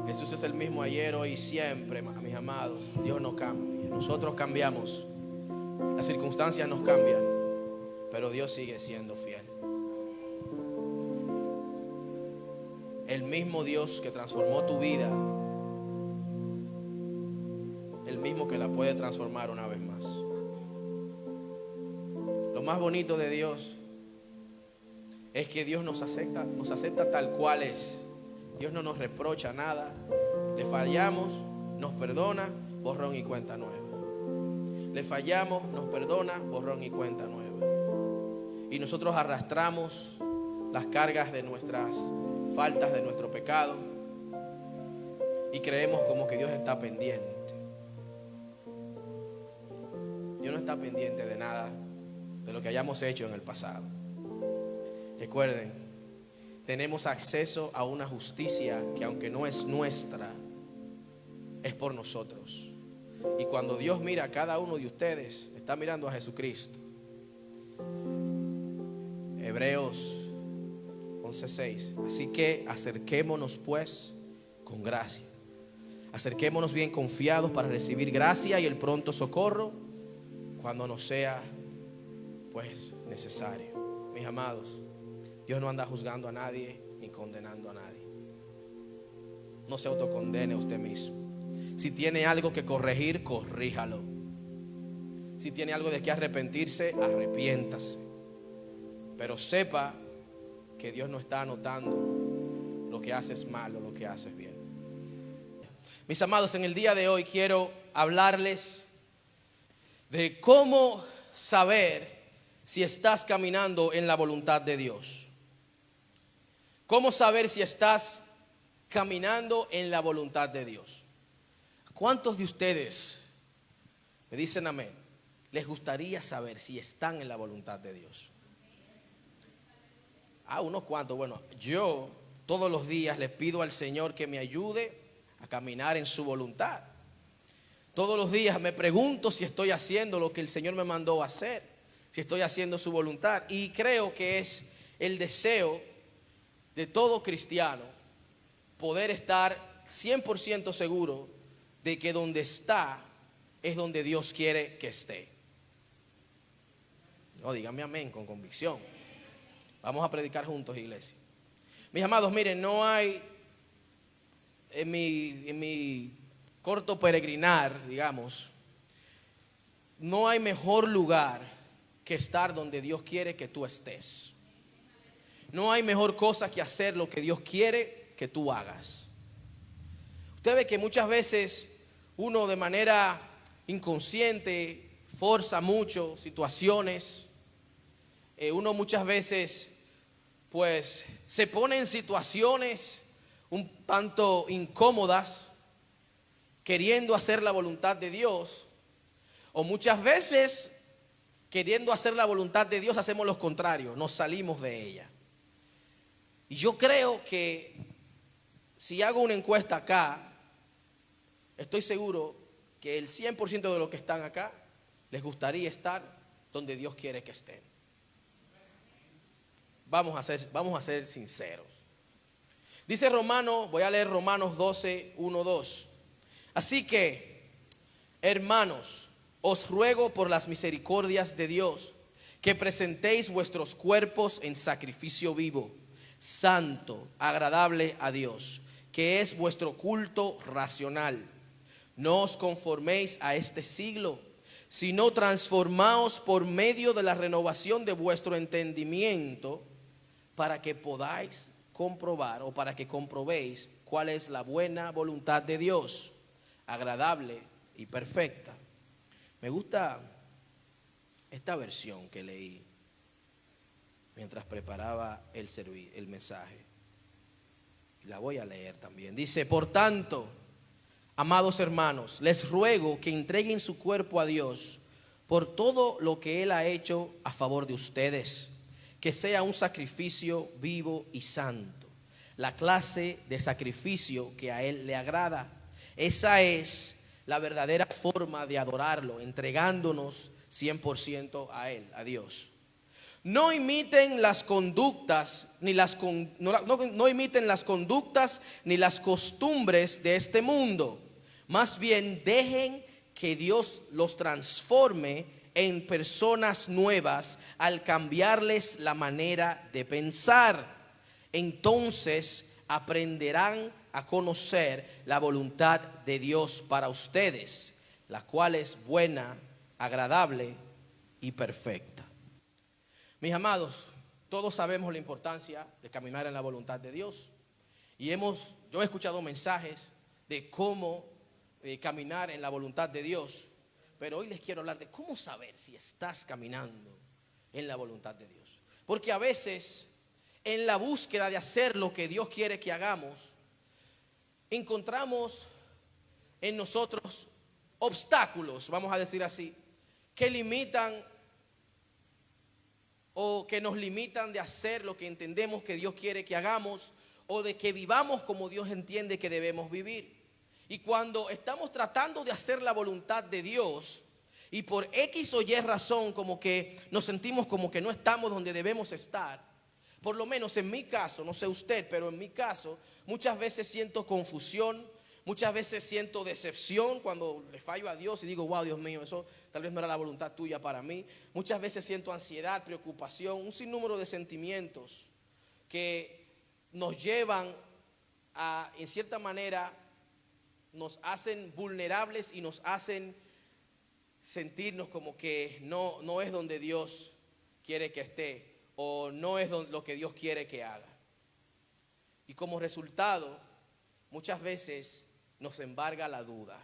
Jesús es el mismo ayer, hoy y siempre, mis amados. Dios no cambia. Nosotros cambiamos. Las circunstancias nos cambian, pero Dios sigue siendo fiel. El mismo Dios que transformó tu vida, el mismo que la puede transformar una vez más. Lo más bonito de Dios es que Dios nos acepta tal cual es. Dios no nos reprocha nada. Le fallamos, nos perdona, borrón y cuenta nueva. Le fallamos, nos perdona, borrón y cuenta nueva. Y nosotros arrastramos las cargas de nuestras faltas, de nuestro pecado, y creemos como que Dios está pendiente. Dios no está pendiente de nada de lo que hayamos hecho en el pasado. Recuerden, tenemos acceso a una justicia que, aunque no es nuestra, es por nosotros. Y cuando Dios mira a cada uno de ustedes, está mirando a Jesucristo. Hebreos 11:6. Así que acerquémonos pues con gracia. Acerquémonos bien confiados para recibir gracia y el pronto socorro cuando nos sea pues necesario. Mis amados, Dios no anda juzgando a nadie ni condenando a nadie. No se autocondene a usted mismo. Si tiene algo que corregir, corríjalo. Si tiene algo de que arrepentirse, arrepiéntase. Pero sepa que Dios no está anotando lo que haces mal o lo que haces bien. Mis amados, en el día de hoy quiero hablarles de cómo saber si estás caminando en la voluntad de Dios. Cómo saber si estás caminando en la voluntad de Dios. ¿Cuántos de ustedes me dicen amén? Les gustaría saber si están en la voluntad de Dios. Unos cuantos. Bueno, yo todos los días le pido al Señor que me ayude a caminar en su voluntad. Todos los días me pregunto si estoy haciendo lo que el Señor me mandó a hacer, si estoy haciendo su voluntad. Y creo que es el deseo de todo cristiano poder estar 100% seguro de que donde está es donde Dios quiere que esté. No, díganme amén con convicción. Vamos a predicar juntos, iglesia. Mis amados, miren, no hay en mi corto peregrinar, digamos, no hay mejor lugar que estar donde Dios quiere que tú estés. No hay mejor cosa que hacer lo que Dios quiere que tú hagas. Usted ve que muchas veces uno de manera inconsciente forza mucho situaciones. Uno muchas veces pues se pone en situaciones un tanto incómodas queriendo hacer la voluntad de Dios, o muchas veces queriendo hacer la voluntad de Dios hacemos lo contrario, nos salimos de ella. Y yo creo que si hago una encuesta acá, estoy seguro que el 100% de los que están acá les gustaría estar donde Dios quiere que estén. Vamos a ser sinceros. Dice voy a leer Romanos 12, 1, 2. Así que, hermanos, os ruego por las misericordias de Dios que presentéis vuestros cuerpos en sacrificio vivo, santo, agradable a Dios, que es vuestro culto racional. No os conforméis a este siglo, sino transformaos por medio de la renovación de vuestro entendimiento, para que podáis comprobar, o para que comprobéis cuál es la buena voluntad de Dios, agradable y perfecta. Me gusta esta versión que leí mientras preparaba el mensaje. La voy a leer también. Dice: por tanto, amados hermanos, les ruego que entreguen su cuerpo a Dios por todo lo que Él ha hecho a favor de ustedes, que sea un sacrificio vivo y santo, la clase de sacrificio que a Él le agrada. Esa es la verdadera forma de adorarlo, entregándonos 100% a Él, a Dios. No imiten las conductas, no imiten las conductas ni las costumbres de este mundo. Más bien dejen que Dios los transforme en personas nuevas al cambiarles la manera de pensar. Entonces aprenderán a conocer la voluntad de Dios para ustedes, la cual es buena, agradable y perfecta. Mis amados, todos sabemos la importancia de caminar en la voluntad de Dios. Y yo he escuchado mensajes de cómo caminar en la voluntad de Dios. Pero hoy les quiero hablar de cómo saber si estás caminando en la voluntad de Dios. Porque a veces, en la búsqueda de hacer lo que Dios quiere que hagamos, encontramos en nosotros obstáculos, vamos a decir así, que limitan o que nos limitan de hacer lo que entendemos que Dios quiere que hagamos, o de que vivamos como Dios entiende que debemos vivir. Y cuando estamos tratando de hacer la voluntad de Dios y por X o Y razón como que nos sentimos como que no estamos donde debemos estar, por lo menos en mi caso, no sé usted, pero en mi caso muchas veces siento confusión, muchas veces siento decepción cuando le fallo a Dios y digo, wow, Dios mío, eso tal vez no era la voluntad tuya para mí. Muchas veces siento ansiedad, preocupación, un sinnúmero de sentimientos que nos llevan a, en cierta manera, nos hacen vulnerables y nos hacen sentirnos como que no es donde Dios quiere que esté, o no es lo que Dios quiere que haga. Y como resultado, muchas veces nos embarga la duda.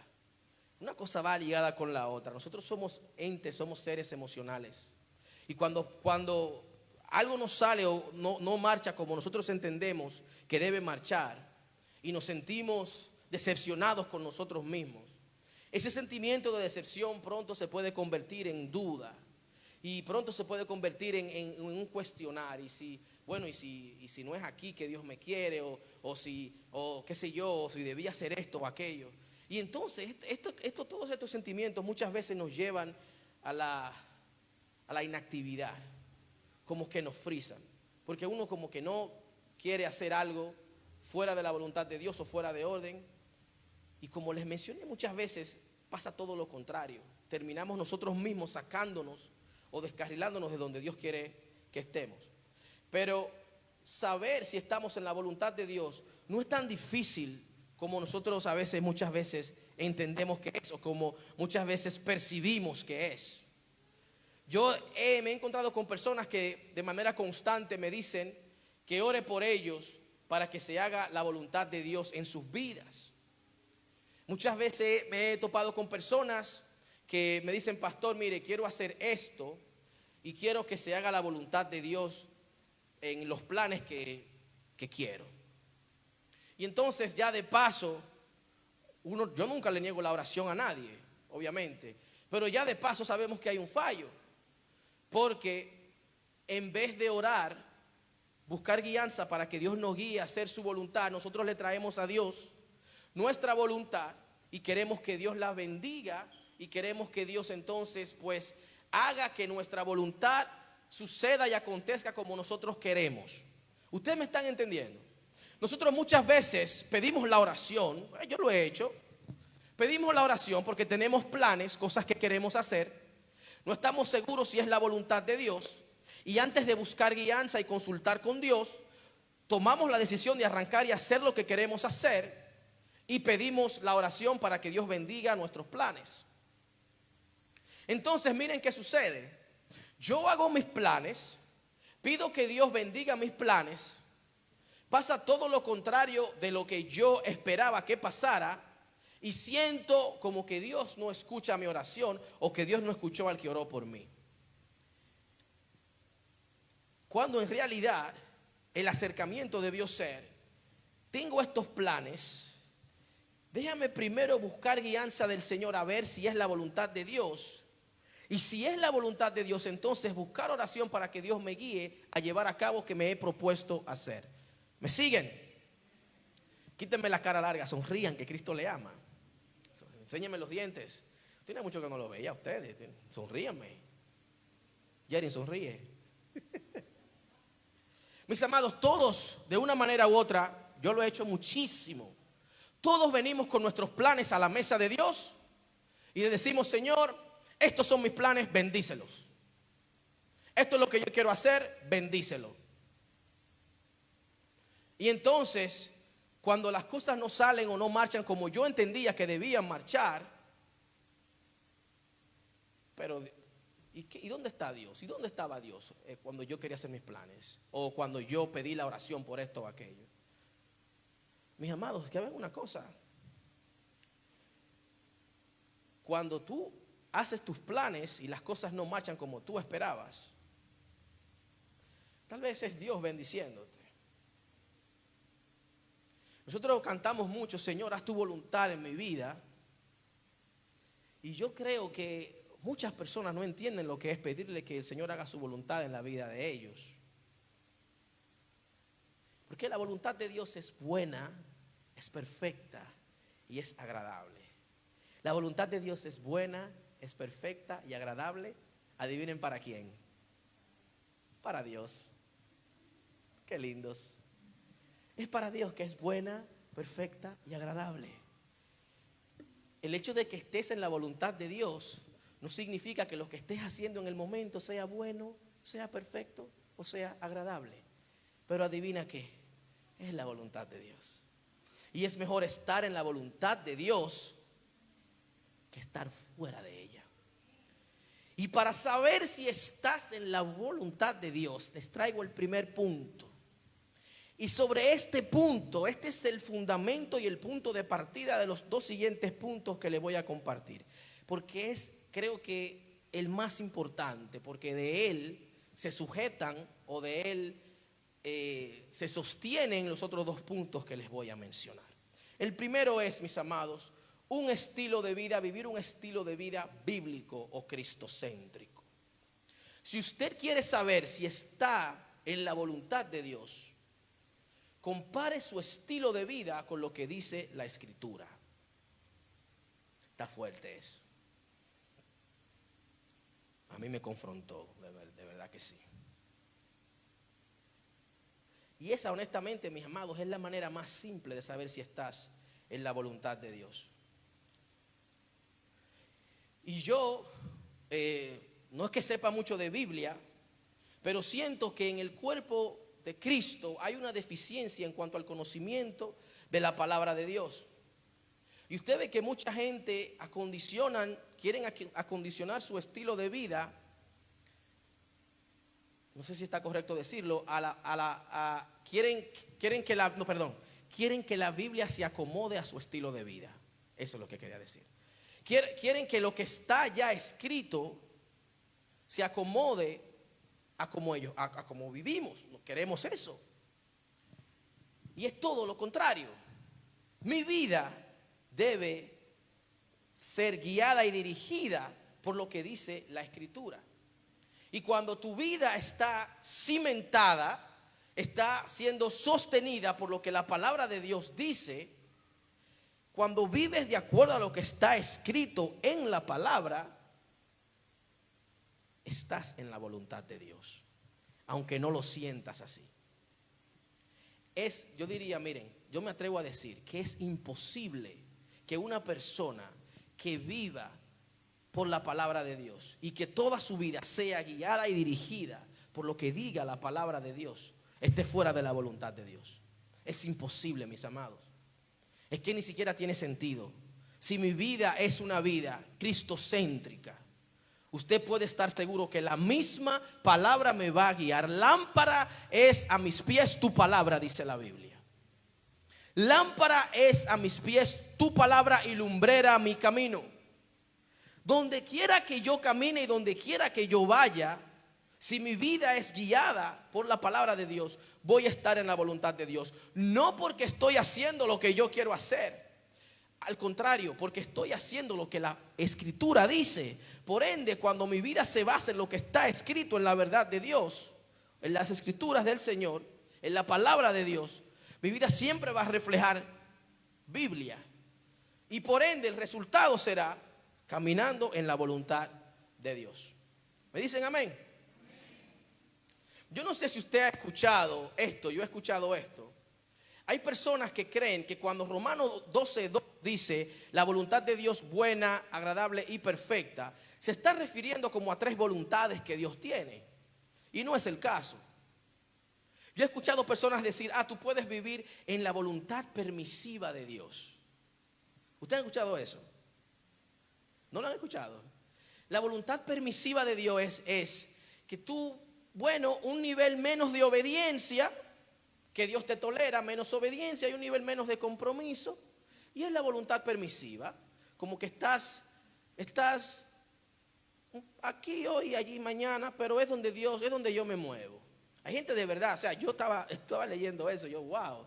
Una cosa va ligada con la otra. Nosotros somos entes, somos seres emocionales. Y cuando algo nos sale o no marcha como nosotros entendemos que debe marchar, y nos sentimos decepcionados con nosotros mismos, ese sentimiento de decepción pronto se puede convertir en duda. Y pronto se puede convertir en un cuestionar. Y si no es aquí que Dios me quiere, o qué sé yo, o si debía hacer esto o aquello. Y entonces todos estos sentimientos muchas veces nos llevan a la inactividad, como que nos frizan, porque uno como que no quiere hacer algo fuera de la voluntad de Dios o fuera de orden. Y como les mencioné, muchas veces pasa todo lo contrario. Terminamos nosotros mismos sacándonos o descarrilándonos de donde Dios quiere que estemos. Pero saber si estamos en la voluntad de Dios no es tan difícil como nosotros muchas veces entendemos que es, o como muchas veces percibimos que es. Yo me he encontrado con personas que de manera constante me dicen que ore por ellos para que se haga la voluntad de Dios en sus vidas. Muchas veces me he topado con personas que me dicen, pastor, mire, quiero hacer esto y quiero que se haga la voluntad de Dios en los planes que quiero. Y entonces ya de paso, yo nunca le niego la oración a nadie, obviamente, pero ya de paso sabemos que hay un fallo, porque en vez de orar, buscar guianza para que Dios nos guíe a hacer su voluntad, nosotros le traemos a Dios nuestra voluntad y queremos que Dios la bendiga, y queremos que Dios entonces pues haga que nuestra voluntad suceda y acontezca como nosotros queremos. ¿Ustedes me están entendiendo? Nosotros muchas veces pedimos la oración, yo lo he hecho, pedimos la oración porque tenemos planes, cosas que queremos hacer, no estamos seguros si es la voluntad de Dios, y antes de buscar guianza y consultar con Dios, tomamos la decisión de arrancar y hacer lo que queremos hacer, y pedimos la oración para que Dios bendiga nuestros planes. Entonces miren qué sucede. Yo hago mis planes, pido que Dios bendiga mis planes, pasa todo lo contrario de lo que yo esperaba que pasara, y siento como que Dios no escucha mi oración, o que Dios no escuchó al que oró por mí. Cuando en realidad el acercamiento debió ser, tengo estos planes, déjame primero buscar guianza del Señor a ver si es la voluntad de Dios. Y si es la voluntad de Dios, entonces buscar oración para que Dios me guíe a llevar a cabo lo que me he propuesto hacer. ¿Me siguen? Quítenme la cara larga, sonrían, que Cristo le ama. Enséñenme los dientes. Tiene mucho que no lo veía ustedes. Sonríanme. Jerry, sonríe. Mis amados, todos, de una manera u otra, yo lo he hecho muchísimo. Todos venimos con nuestros planes a la mesa de Dios y le decimos: Señor, estos son mis planes, bendícelos. Esto es lo que yo quiero hacer, bendícelo. Y entonces, cuando las cosas no salen o no marchan como yo entendía que debían marchar, pero ¿y dónde está Dios? ¿Y dónde estaba Dios cuando yo quería hacer mis planes? O cuando yo pedí la oración por esto o aquello. Mis amados, que vean una cosa. Cuando tú haces tus planes y las cosas no marchan como tú esperabas, tal vez es Dios bendiciéndote. Nosotros cantamos mucho: Señor, haz tu voluntad en mi vida. Y yo creo que muchas personas no entienden lo que es pedirle que el Señor haga su voluntad en la vida de ellos. Porque la voluntad de Dios es buena, es perfecta y es agradable. La voluntad de Dios es buena, es perfecta y agradable. Adivinen para quién. Para Dios. Qué lindos. Es para Dios, que es buena, perfecta y agradable. El hecho de que estés en la voluntad de Dios no significa que lo que estés haciendo en el momento sea bueno, sea perfecto o sea agradable. Pero adivina qué, es la voluntad de Dios. Y es mejor estar en la voluntad de Dios que estar fuera de ella. Y para saber si estás en la voluntad de Dios, les traigo el primer punto. Y sobre este punto, este es el fundamento y el punto de partida de los dos siguientes puntos que les voy a compartir. Porque es, creo que, el más importante, porque de él se sujetan o de él se sostienen los otros dos puntos que les voy a mencionar. El primero es, mis amados, un estilo de vida, vivir un estilo de vida bíblico o cristocéntrico. Si usted quiere saber si está en la voluntad de Dios, compare su estilo de vida con lo que dice la Escritura. Está fuerte eso. A mí me confrontó, de verdad que sí. Y esa, honestamente, mis amados, es la manera más simple de saber si estás en la voluntad de Dios. Y yo, no es que sepa mucho de Biblia, pero siento que en el cuerpo de Cristo hay una deficiencia en cuanto al conocimiento de la palabra de Dios. Y usted ve que mucha gente quieren acondicionar su estilo de vida, no sé si está correcto decirlo, quieren que la Biblia se acomode a su estilo de vida. Eso es lo que quería decir. Quieren que lo que está ya escrito se acomode a como vivimos. No queremos eso. Y es todo lo contrario. Mi vida debe ser guiada y dirigida por lo que dice la Escritura. Y cuando tu vida está cimentada, está siendo sostenida por lo que la palabra de Dios dice, cuando vives de acuerdo a lo que está escrito en la palabra, estás en la voluntad de Dios, aunque no lo sientas así. Yo diría, miren, yo me atrevo a decir que es imposible que una persona que viva por la palabra de Dios y que toda su vida sea guiada y dirigida por lo que diga la palabra de Dios, esté fuera de la voluntad de Dios. Es imposible, mis amados. Es que ni siquiera tiene sentido. Si mi vida es una vida cristocéntrica, usted puede estar seguro que la misma palabra me va a guiar. Lámpara es a mis pies tu palabra, dice la Biblia. Lámpara es a mis pies tu palabra y lumbrera mi camino. Donde quiera que yo camine y donde quiera que yo vaya, si mi vida es guiada por la palabra de Dios, voy a estar en la voluntad de Dios. No porque estoy haciendo lo que yo quiero hacer. Al contrario, porque estoy haciendo lo que la Escritura dice. Por ende, cuando mi vida se basa en lo que está escrito en la verdad de Dios, en las Escrituras del Señor, en la palabra de Dios, mi vida siempre va a reflejar Biblia. Y por ende, el resultado será caminando en la voluntad de Dios. ¿Me dicen amén? Yo no sé si usted ha escuchado esto, yo he escuchado esto. Hay personas que creen que cuando Romanos 12:2 dice la voluntad de Dios buena, agradable y perfecta, se está refiriendo como a 3 voluntades que Dios tiene. Y no es el caso. Yo he escuchado personas decir, tú puedes vivir en la voluntad permisiva de Dios. ¿Usted ha escuchado eso? ¿No lo han escuchado? La voluntad permisiva de Dios es que tú, un nivel menos de obediencia, que Dios te tolera, menos obediencia y un nivel menos de compromiso. Y es la voluntad permisiva, como que estás aquí hoy, allí mañana, pero es donde yo me muevo. Hay gente de verdad, o sea, yo estaba leyendo eso, wow,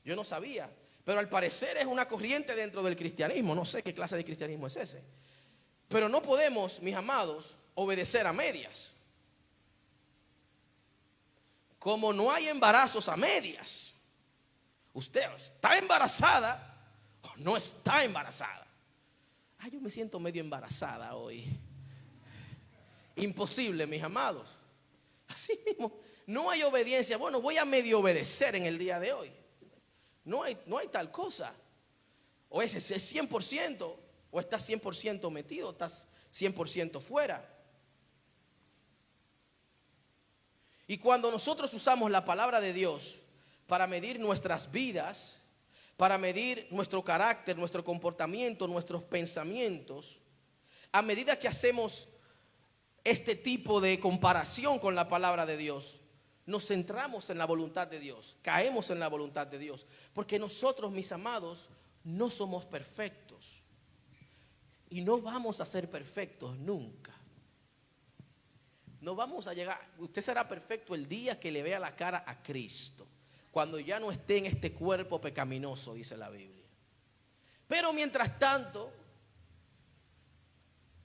yo no sabía. Pero al parecer es una corriente dentro del cristianismo, no sé qué clase de cristianismo es ese. Pero no podemos, mis amados, obedecer a medias. Como no hay embarazos a medias. Usted está embarazada o no está embarazada. Yo me siento medio embarazada hoy. Imposible, mis amados. Así mismo, no hay obediencia. Bueno, voy a medio obedecer en el día de hoy. No hay tal cosa. O es 100%, o estás 100% metido, estás 100% fuera. Y cuando nosotros usamos la palabra de Dios para medir nuestras vidas, para medir nuestro carácter, nuestro comportamiento, nuestros pensamientos, a medida que hacemos este tipo de comparación con la palabra de Dios, nos centramos en la voluntad de Dios, caemos en la voluntad de Dios, porque nosotros, mis amados, no somos perfectos y no vamos a ser perfectos nunca. No vamos a llegar, usted será perfecto el día que le vea la cara a Cristo, cuando ya no esté en este cuerpo pecaminoso, dice la Biblia. Pero mientras tanto,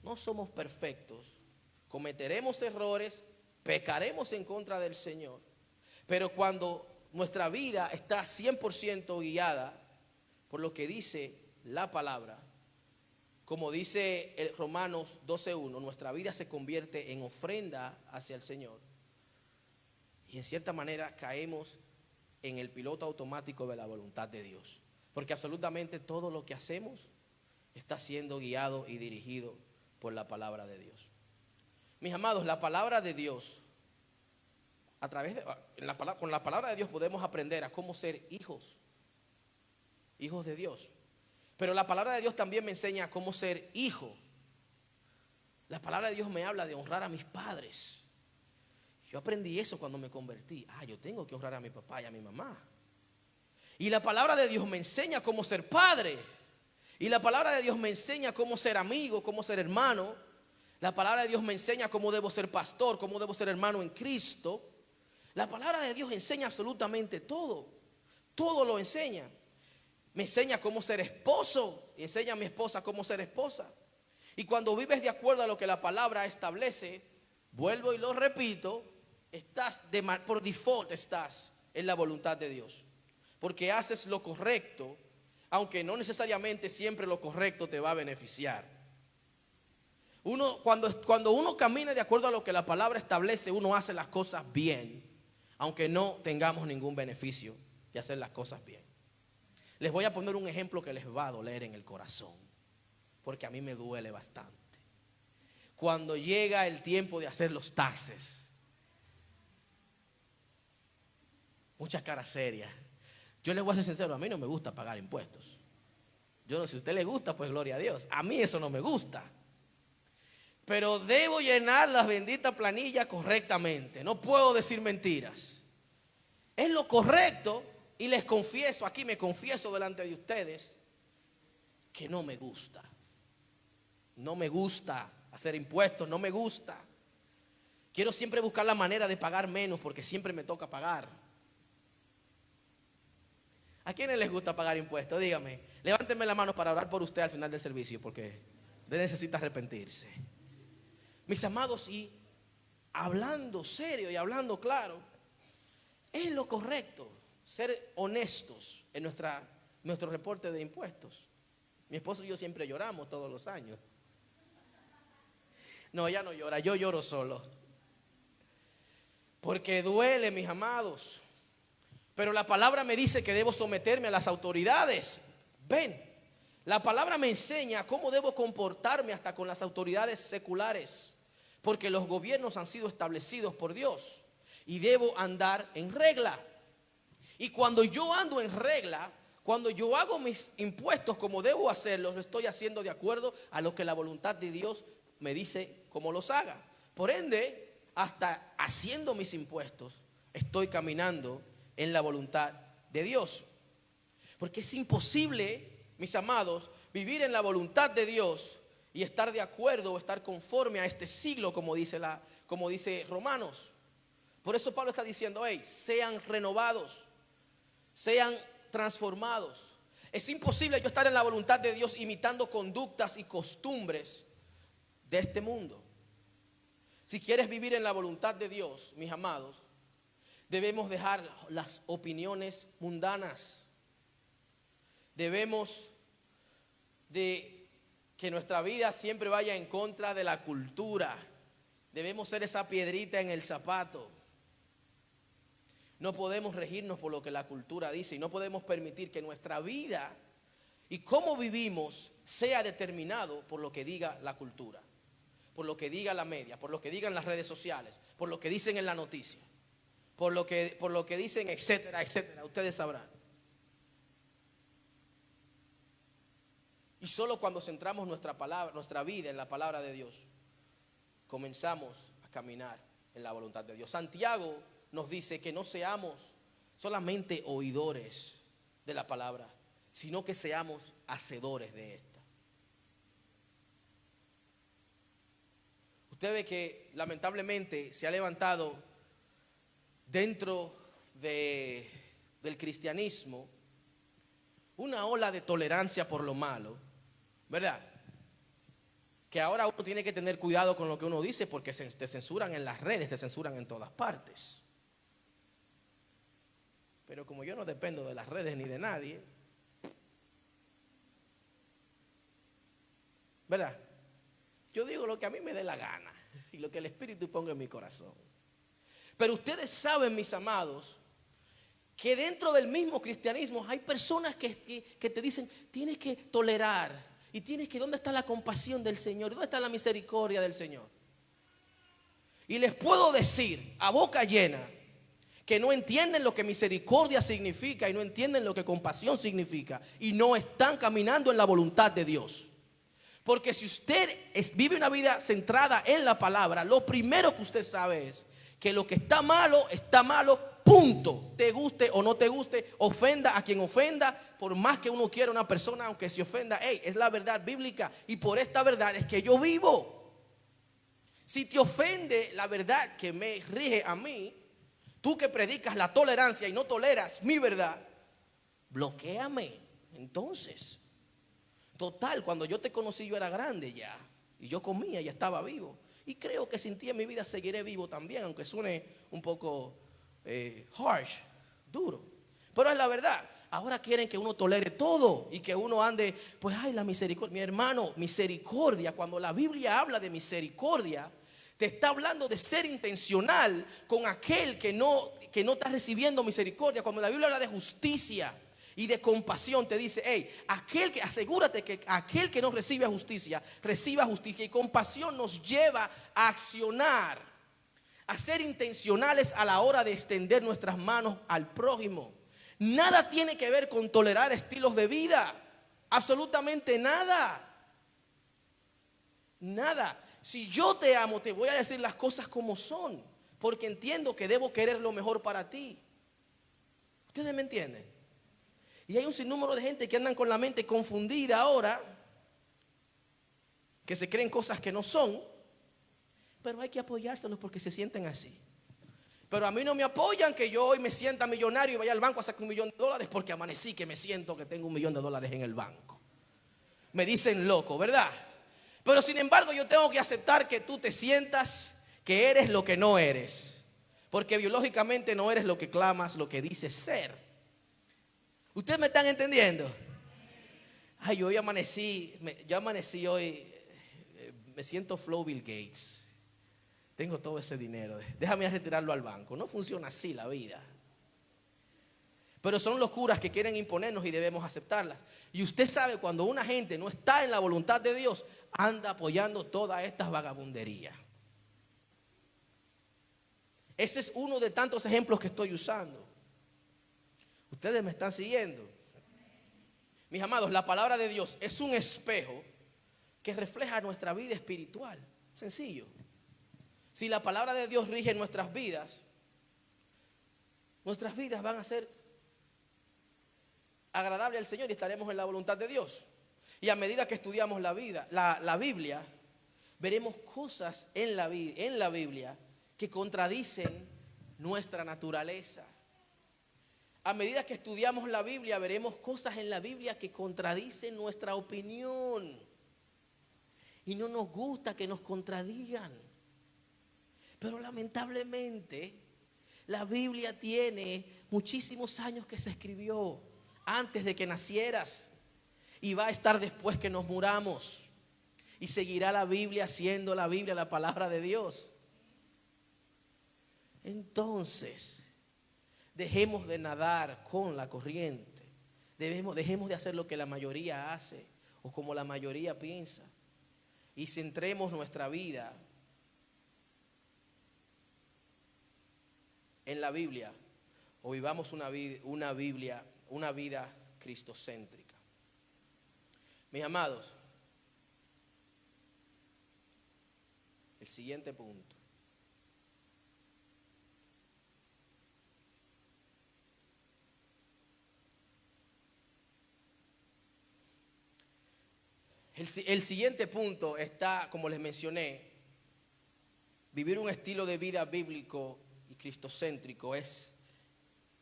no somos perfectos, cometeremos errores, pecaremos en contra del Señor. Pero cuando nuestra vida está 100% guiada por lo que dice la palabra, como dice el Romanos 12:1, nuestra vida se convierte en ofrenda hacia el Señor. Y en cierta manera caemos en el piloto automático de la voluntad de Dios. Porque absolutamente todo lo que hacemos está siendo guiado y dirigido por la palabra de Dios. Mis amados, la palabra de Dios, con la palabra de Dios podemos aprender a cómo ser hijos de Dios. Pero la palabra de Dios también me enseña a cómo ser hijo. La palabra de Dios me habla de honrar a mis padres. Yo aprendí eso cuando me convertí. Yo tengo que honrar a mi papá y a mi mamá. Y la palabra de Dios me enseña cómo ser padre. Y la palabra de Dios me enseña cómo ser amigo, cómo ser hermano. La palabra de Dios me enseña cómo debo ser pastor, cómo debo ser hermano en Cristo. La palabra de Dios enseña absolutamente todo. Todo lo enseña. Me enseña cómo ser esposo y enseña a mi esposa cómo ser esposa. Y cuando vives de acuerdo a lo que la palabra establece, vuelvo y lo repito, por default estás en la voluntad de Dios. Porque haces lo correcto, aunque no necesariamente siempre lo correcto te va a beneficiar. Cuando uno camina de acuerdo a lo que la palabra establece, uno hace las cosas bien, aunque no tengamos ningún beneficio de hacer las cosas bien. Les voy a poner un ejemplo que les va a doler en el corazón, porque a mí me duele bastante. Cuando llega el tiempo de hacer los taxes, muchas caras serias. Yo les voy a ser sincero, a mí no me gusta pagar impuestos. Yo no sé si a usted le gusta, pues gloria a Dios. A mí eso no me gusta. Pero debo llenar las benditas planillas correctamente. No puedo decir mentiras. Es lo correcto. Y les confieso, aquí me confieso delante de ustedes, que no me gusta. No me gusta hacer impuestos, no me gusta. Quiero siempre buscar la manera de pagar menos porque siempre me toca pagar. ¿A quiénes les gusta pagar impuestos? Dígame. Levántenme la mano para orar por usted al final del servicio porque usted necesita arrepentirse. Mis amados, y hablando serio y hablando claro, es lo correcto. Ser honestos en nuestro reporte de impuestos. Mi esposo y yo siempre lloramos todos los años. No, ella no llora, yo lloro solo. Porque duele, mis amados. Pero la palabra me dice que debo someterme a las autoridades. Ven, la palabra me enseña cómo debo comportarme hasta con las autoridades seculares. Porque los gobiernos han sido establecidos por Dios. Y debo andar en regla. Y cuando yo ando en regla, cuando yo hago mis impuestos como debo hacerlos, lo estoy haciendo de acuerdo a lo que la voluntad de Dios me dice cómo los haga. Por ende, hasta haciendo mis impuestos, estoy caminando en la voluntad de Dios. Porque es imposible, mis amados, vivir en la voluntad de Dios y estar de acuerdo o estar conforme a este siglo, como dice Romanos. Por eso Pablo está diciendo, hey, sean renovados, sean transformados. Es imposible yo estar en la voluntad de Dios imitando conductas y costumbres de este mundo. Si quieres vivir en la voluntad de Dios, mis amados, debemos dejar las opiniones mundanas. Debemos de que nuestra vida siempre vaya en contra de la cultura. Debemos ser esa piedrita en el zapato. No podemos regirnos por lo que la cultura dice y no podemos permitir que nuestra vida y cómo vivimos sea determinado por lo que diga la cultura, por lo que diga la media, por lo que digan las redes sociales, por lo que dicen en la noticia, por lo que dicen, etcétera, etcétera. Ustedes sabrán. Y solo cuando centramos nuestra vida en la palabra de Dios, comenzamos a caminar en la voluntad de Dios. Santiago nos dice que no seamos solamente oidores de la palabra, sino que seamos hacedores de esta. Usted ve que lamentablemente se ha levantado dentro del cristianismo una ola de tolerancia por lo malo, ¿verdad? Que ahora uno tiene que tener cuidado con lo que uno dice porque te censuran en las redes, te censuran en todas partes. Pero como yo no dependo de las redes ni de nadie, ¿verdad? Yo digo lo que a mí me dé la gana y lo que el Espíritu ponga en mi corazón. Pero ustedes saben, mis amados, que dentro del mismo cristianismo hay personas que te dicen, tienes que tolerar y ¿dónde está la compasión del Señor? ¿Dónde está la misericordia del Señor? Y les puedo decir a boca llena que no entienden lo que misericordia significa y no entienden lo que compasión significa y no están caminando en la voluntad de Dios. Porque si usted vive una vida centrada en la palabra, lo primero que usted sabe es que lo que está malo, punto. Te guste o no te guste, ofenda a quien ofenda, por más que uno quiera una persona, aunque se ofenda, es la verdad bíblica y por esta verdad es que yo vivo. Si te ofende la verdad que me rige a mí, tú que predicas la tolerancia y no toleras mi verdad, bloquéame. Entonces, total, cuando yo te conocí yo era grande ya y yo comía y estaba vivo. Y creo que sin ti en mi vida seguiré vivo también, aunque suene un poco harsh, duro. Pero es la verdad. Ahora quieren que uno tolere todo y que uno ande, pues ay, la misericordia. Mi hermano, misericordia, cuando la Biblia habla de misericordia, te está hablando de ser intencional con aquel que no está recibiendo misericordia. Cuando la Biblia habla de justicia y de compasión, te dice, hey, asegúrate que aquel que no recibe justicia, reciba justicia. Y compasión nos lleva a accionar, a ser intencionales a la hora de extender nuestras manos al prójimo. Nada tiene que ver con tolerar estilos de vida, absolutamente nada. Nada. Si yo te amo, te voy a decir las cosas como son, porque entiendo que debo querer lo mejor para ti. ¿Ustedes me entienden? Y hay un sinnúmero de gente que andan con la mente confundida ahora, que se creen cosas que no son, pero hay que apoyárselos porque se sienten así. Pero a mí no me apoyan que yo hoy me sienta millonario y vaya al banco a sacar $1,000,000 porque amanecí que me siento que tengo $1,000,000 en el banco. Me dicen loco, ¿verdad? Pero sin embargo yo tengo que aceptar que tú te sientas que eres lo que no eres. Porque biológicamente no eres lo que clamas, lo que dices ser. ¿Ustedes me están entendiendo? Ay, yo hoy amanecí hoy, me siento Flow Bill Gates. tengo todo ese dinero, déjame retirarlo al banco. No funciona así la vida. Pero son locuras que quieren imponernos y debemos aceptarlas. Y usted sabe, cuando una gente no está en la voluntad de Dios, anda apoyando todas estas vagabunderías. Ese es uno de tantos ejemplos que estoy usando. Ustedes me están siguiendo. Mis amados, la palabra de Dios es un espejo que refleja nuestra vida espiritual. Sencillo. Si la palabra de Dios rige nuestras vidas van a ser agradables al Señor y estaremos en la voluntad de Dios. Y a medida que estudiamos la Biblia, veremos cosas en la Biblia que contradicen nuestra naturaleza. A medida que estudiamos la Biblia, veremos cosas en la Biblia que contradicen nuestra opinión. Y no nos gusta que nos contradigan. Pero lamentablemente, la Biblia tiene muchísimos años que se escribió antes de que nacieras. Y va a estar después que nos muramos. Y seguirá la Biblia siendo la Biblia, la palabra de Dios. Entonces, dejemos de nadar con la corriente. Dejemos de hacer lo que la mayoría hace o como la mayoría piensa. Y centremos nuestra vida en la Biblia o vivamos una vida cristocéntrica. Mis amados, el siguiente punto. El siguiente punto está, como les mencioné, vivir un estilo de vida bíblico y cristocéntrico es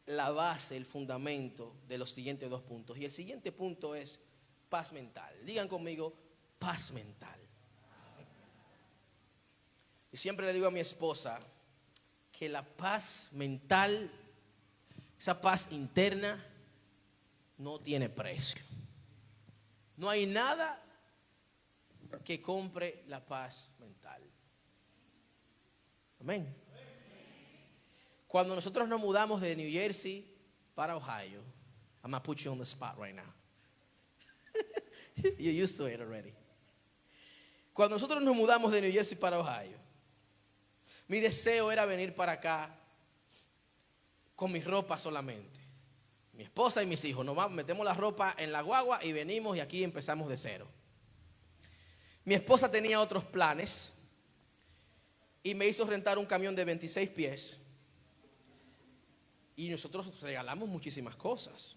la base, el fundamento de los siguientes dos puntos. Y el siguiente punto es paz mental. Digan conmigo, paz mental. Y siempre le digo a mi esposa que la paz mental, esa paz interna, no tiene precio. No hay nada que compre la paz mental. Amén. Cuando nosotros nos mudamos de New Jersey para Ohio, I'm gonna put you on the spot right now. You're used to it already. Cuando nosotros nos mudamos de New Jersey para Ohio, mi deseo era venir para acá con mi ropa solamente. Mi esposa y mis hijos, metemos la ropa en la guagua y venimos y aquí empezamos de cero. Mi esposa tenía otros planes y me hizo rentar un camión de 26 pies. Y nosotros regalamos muchísimas cosas.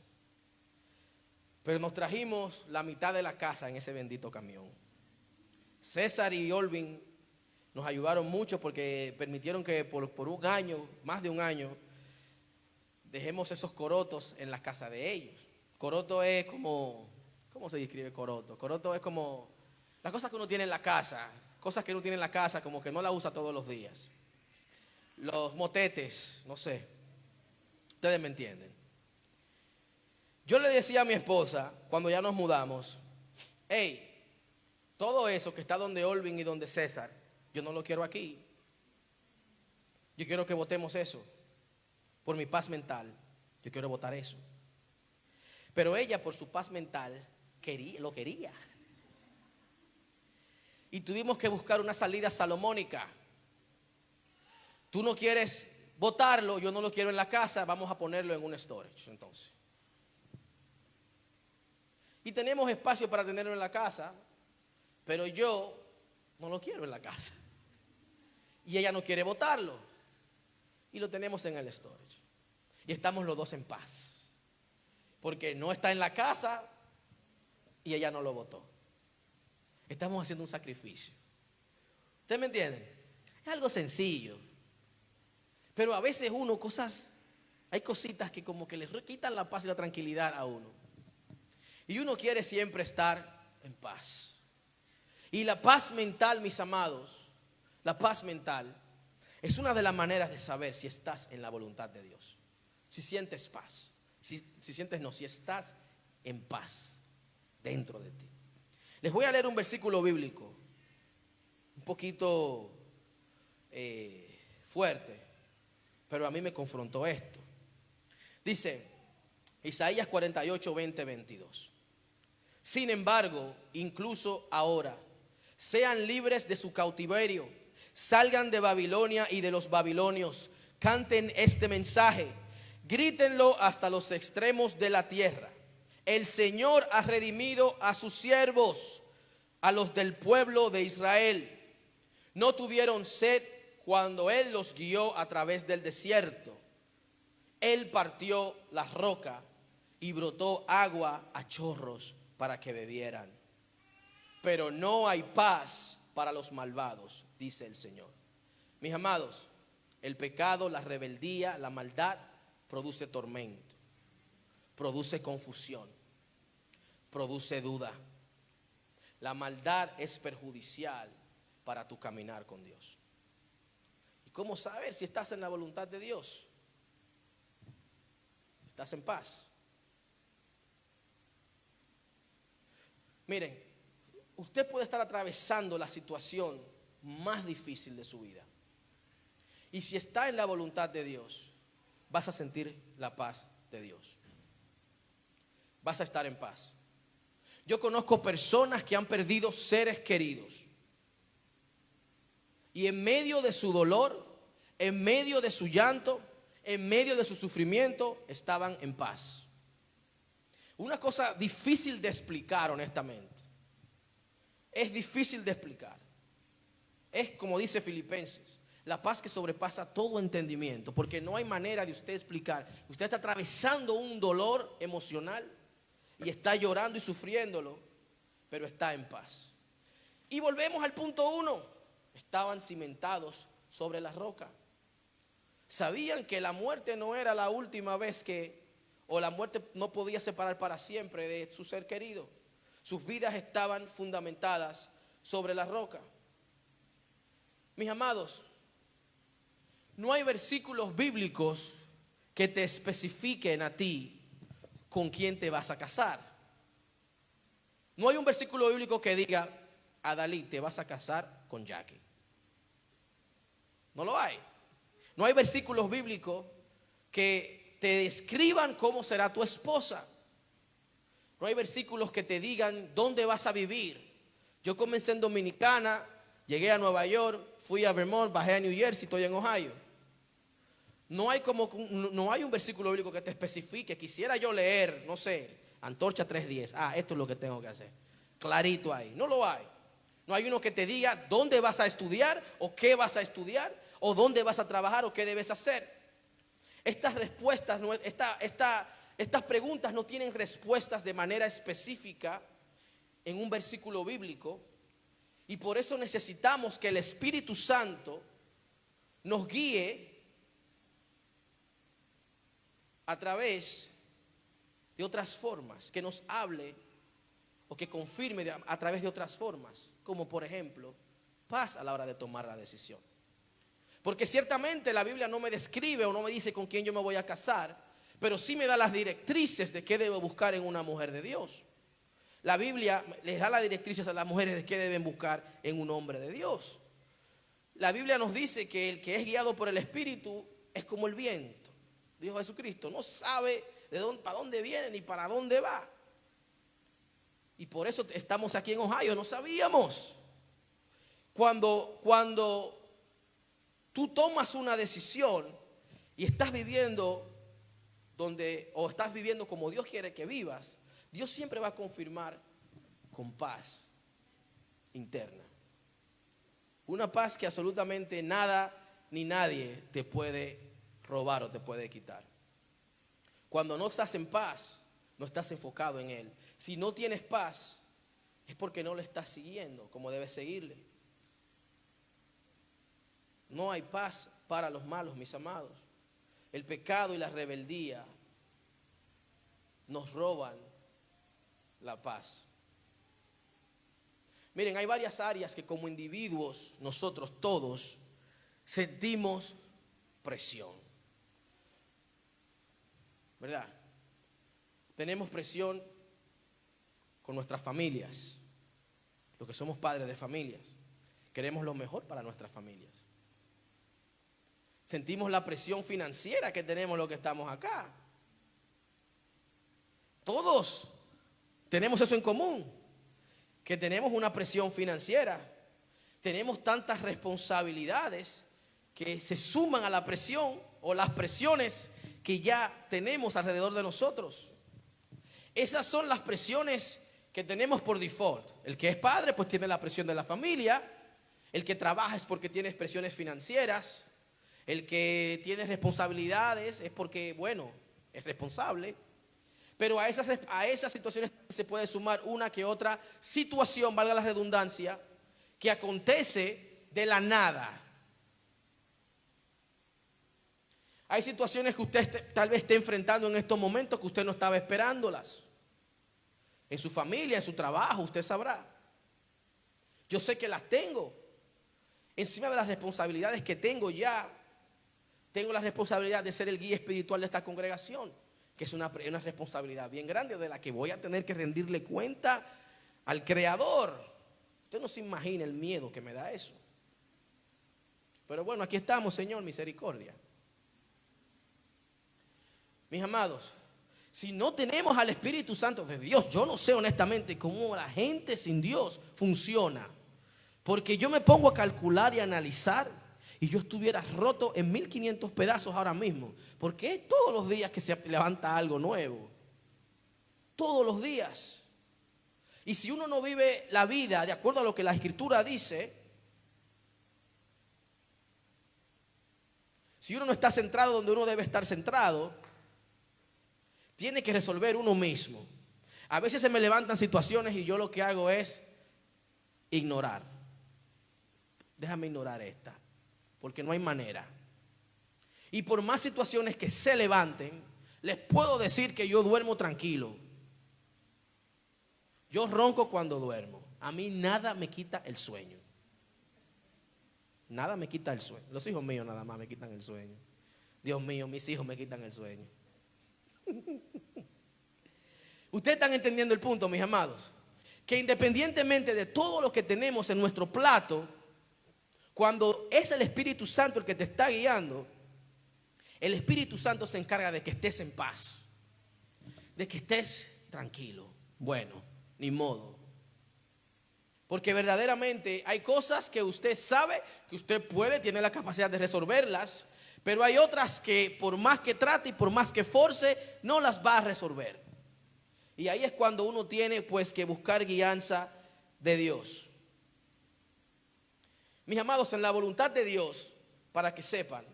Pero nos trajimos la mitad de la casa en ese bendito camión. César y Olvin nos ayudaron mucho porque permitieron que por un año, más de un año, dejemos esos corotos en la casa de ellos. Coroto es como, ¿cómo se describe coroto? Coroto es como las cosas que uno tiene en la casa, cosas que uno tiene en la casa como que no la usa todos los días. Los motetes, no sé, ustedes me entienden. Yo le decía a mi esposa, cuando ya nos mudamos, hey, todo eso que está donde Olvin y donde César, yo no lo quiero aquí. Yo quiero que votemos eso. Por mi paz mental, yo quiero votar eso. Pero ella, por su paz mental, lo quería. Y tuvimos que buscar una salida salomónica. Tú no quieres votarlo, yo no lo quiero en la casa, vamos a ponerlo en un storage entonces. Y tenemos espacio para tenerlo en la casa, pero yo no lo quiero en la casa. Y ella no quiere votarlo. Y lo tenemos en el storage. Y estamos los dos en paz. Porque no está en la casa y ella no lo votó. Estamos haciendo un sacrificio. ¿Ustedes me entienden? Es algo sencillo. Pero a veces hay cositas que como que le quitan la paz y la tranquilidad a uno. Y uno quiere siempre estar en paz. Y la paz mental, mis amados, la paz mental es una de las maneras de saber si estás en la voluntad de Dios. Si sientes paz. Si estás en paz dentro de ti. Les voy a leer un versículo bíblico un poquito fuerte, pero a mí me confrontó esto. Dice Isaías 48, 20, 22. Sin embargo, incluso ahora, sean libres de su cautiverio, salgan de Babilonia y de los babilonios, canten este mensaje, grítenlo hasta los extremos de la tierra. El Señor ha redimido a sus siervos, a los del pueblo de Israel. No tuvieron sed cuando Él los guió a través del desierto. Él partió la roca y brotó agua a chorros para que bebieran. Pero no hay paz para los malvados, dice el Señor. Mis amados, el pecado, la rebeldía, la maldad produce tormento, produce confusión, produce duda. La maldad es perjudicial para tu caminar con Dios. ¿Y cómo saber si estás en la voluntad de Dios? ¿Estás en paz? Miren, usted puede estar atravesando la situación más difícil de su vida. Y si está en la voluntad de Dios, vas a sentir la paz de Dios. Vas a estar en paz. Yo conozco personas que han perdido seres queridos. Y en medio de su dolor, en medio de su llanto, en medio de su sufrimiento, estaban en paz. Una cosa difícil de explicar, honestamente. Es difícil de explicar. Es como dice Filipenses, la paz que sobrepasa todo entendimiento, porque no hay manera de usted explicar. Usted está atravesando un dolor emocional y está llorando y sufriéndolo, pero está en paz. Y volvemos al punto 1. Estaban cimentados sobre la roca. Sabían que la muerte no era la última vez o la muerte no podía separar para siempre de su ser querido. Sus vidas estaban fundamentadas sobre la roca. Mis amados, no hay versículos bíblicos que te especifiquen a ti con quién te vas a casar. No hay un versículo bíblico que diga, Adalí, te vas a casar con Jackie. No lo hay. No hay versículos bíblicos que te describan cómo será tu esposa. No hay versículos que te digan dónde vas a vivir. Yo comencé en Dominicana, llegué a Nueva York, fui a Vermont, bajé a New Jersey, estoy en Ohio. No hay un versículo bíblico que te especifique. Quisiera yo leer, no sé, Antorcha 3:10. Esto es lo que tengo que hacer. Clarito ahí. No lo hay. No hay uno que te diga dónde vas a estudiar o qué vas a estudiar o dónde vas a trabajar o qué debes hacer. Estas respuestas, estas preguntas no tienen respuestas de manera específica en un versículo bíblico, y por eso necesitamos que el Espíritu Santo nos guíe a través de otras formas, que nos hable o que confirme a través de otras formas, como por ejemplo, paz a la hora de tomar la decisión. Porque ciertamente la Biblia no me describe o no me dice con quién yo me voy a casar, pero sí me da las directrices de qué debo buscar en una mujer de Dios. La Biblia les da las directrices a las mujeres de qué deben buscar en un hombre de Dios. La Biblia nos dice que el que es guiado por el Espíritu es como el viento. Dijo Jesucristo, no sabe para dónde viene ni para dónde va. Y por eso estamos aquí en Ohio, no sabíamos. Cuando tú tomas una decisión y estás viviendo o estás viviendo como Dios quiere que vivas, Dios siempre va a confirmar con paz interna. Una paz que absolutamente nada ni nadie te puede robar o te puede quitar. Cuando no estás en paz, no estás enfocado en Él. Si no tienes paz, es porque no le estás siguiendo como debes seguirle. No hay paz para los malos, mis amados. El pecado y la rebeldía nos roban la paz. Miren, hay varias áreas que como individuos, nosotros todos, sentimos presión. ¿Verdad? Tenemos presión con nuestras familias, los que somos padres de familias. Queremos lo mejor para nuestras familias. Sentimos la presión financiera que tenemos los que estamos acá. Todos tenemos eso en común, que tenemos una presión financiera. Tenemos tantas responsabilidades que se suman a la presión o las presiones que ya tenemos alrededor de nosotros. Esas son las presiones que tenemos por default. El que es padre pues tiene la presión de la familia. El que trabaja es porque tiene presiones financieras. El que tiene responsabilidades es porque, bueno, es responsable. Pero a esas situaciones se puede sumar una que otra situación, valga la redundancia, que acontece de la nada. Hay situaciones que usted tal vez esté enfrentando en estos momentos que usted no estaba esperándolas. En su familia, en su trabajo, usted sabrá. Yo sé que las tengo. Encima de las responsabilidades que tengo ya, tengo la responsabilidad de ser el guía espiritual de esta congregación, que es una responsabilidad bien grande de la que voy a tener que rendirle cuenta al Creador. Usted no se imagina el miedo que me da eso. Pero bueno, aquí estamos, Señor, misericordia. Mis amados, si no tenemos al Espíritu Santo de Dios, yo no sé honestamente cómo la gente sin Dios funciona. Porque yo me pongo a calcular y a analizar y yo estuviera roto en 1500 pedazos ahora mismo. Porque es todos los días que se levanta algo nuevo. Todos los días. Y si uno no vive la vida de acuerdo a lo que la Escritura dice, si uno no está centrado donde uno debe estar centrado, tiene que resolver uno mismo. A veces se me levantan situaciones y yo lo que hago es ignorar. Déjame ignorar esta, porque no hay manera. Y por más situaciones que se levanten, les puedo decir que yo duermo tranquilo. Yo ronco cuando duermo. A mí nada me quita el sueño. Nada me quita el sueño. Los hijos míos nada más me quitan el sueño. Dios mío, mis hijos me quitan el sueño. Ustedes están entendiendo el punto, mis amados, que independientemente de todo lo que tenemos en nuestro plato, cuando es el Espíritu Santo el que te está guiando, el Espíritu Santo se encarga de que estés en paz, de que estés tranquilo. Bueno, ni modo. Porque verdaderamente hay cosas que usted sabe que usted puede, tiene la capacidad de resolverlas, pero hay otras que por más que trate y por más que force, no las va a resolver. Y ahí es cuando uno tiene pues que buscar guianza de Dios. Mis amados, en la voluntad de Dios, para que sepan,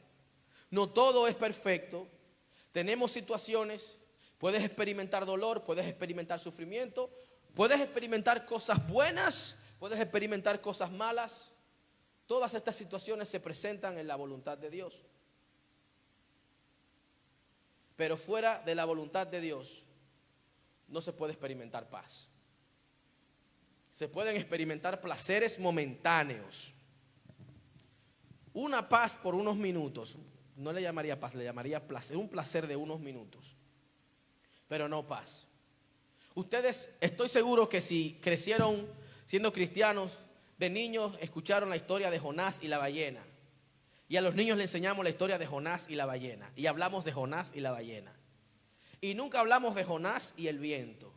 no todo es perfecto. Tenemos situaciones, puedes experimentar dolor, puedes experimentar sufrimiento, puedes experimentar cosas buenas, puedes experimentar cosas malas. Todas estas situaciones se presentan en la voluntad de Dios. Pero fuera de la voluntad de Dios no se puede experimentar paz. Se pueden experimentar placeres momentáneos. Una paz por unos minutos. No le llamaría paz, le llamaría placer. Un placer de unos minutos. Pero no paz. Ustedes, estoy seguro que si crecieron siendo cristianos, de niños escucharon la historia de Jonás y la ballena. Y a los niños les enseñamos la historia de Jonás y la ballena. Y hablamos de Jonás y la ballena. Y nunca hablamos de Jonás y el viento.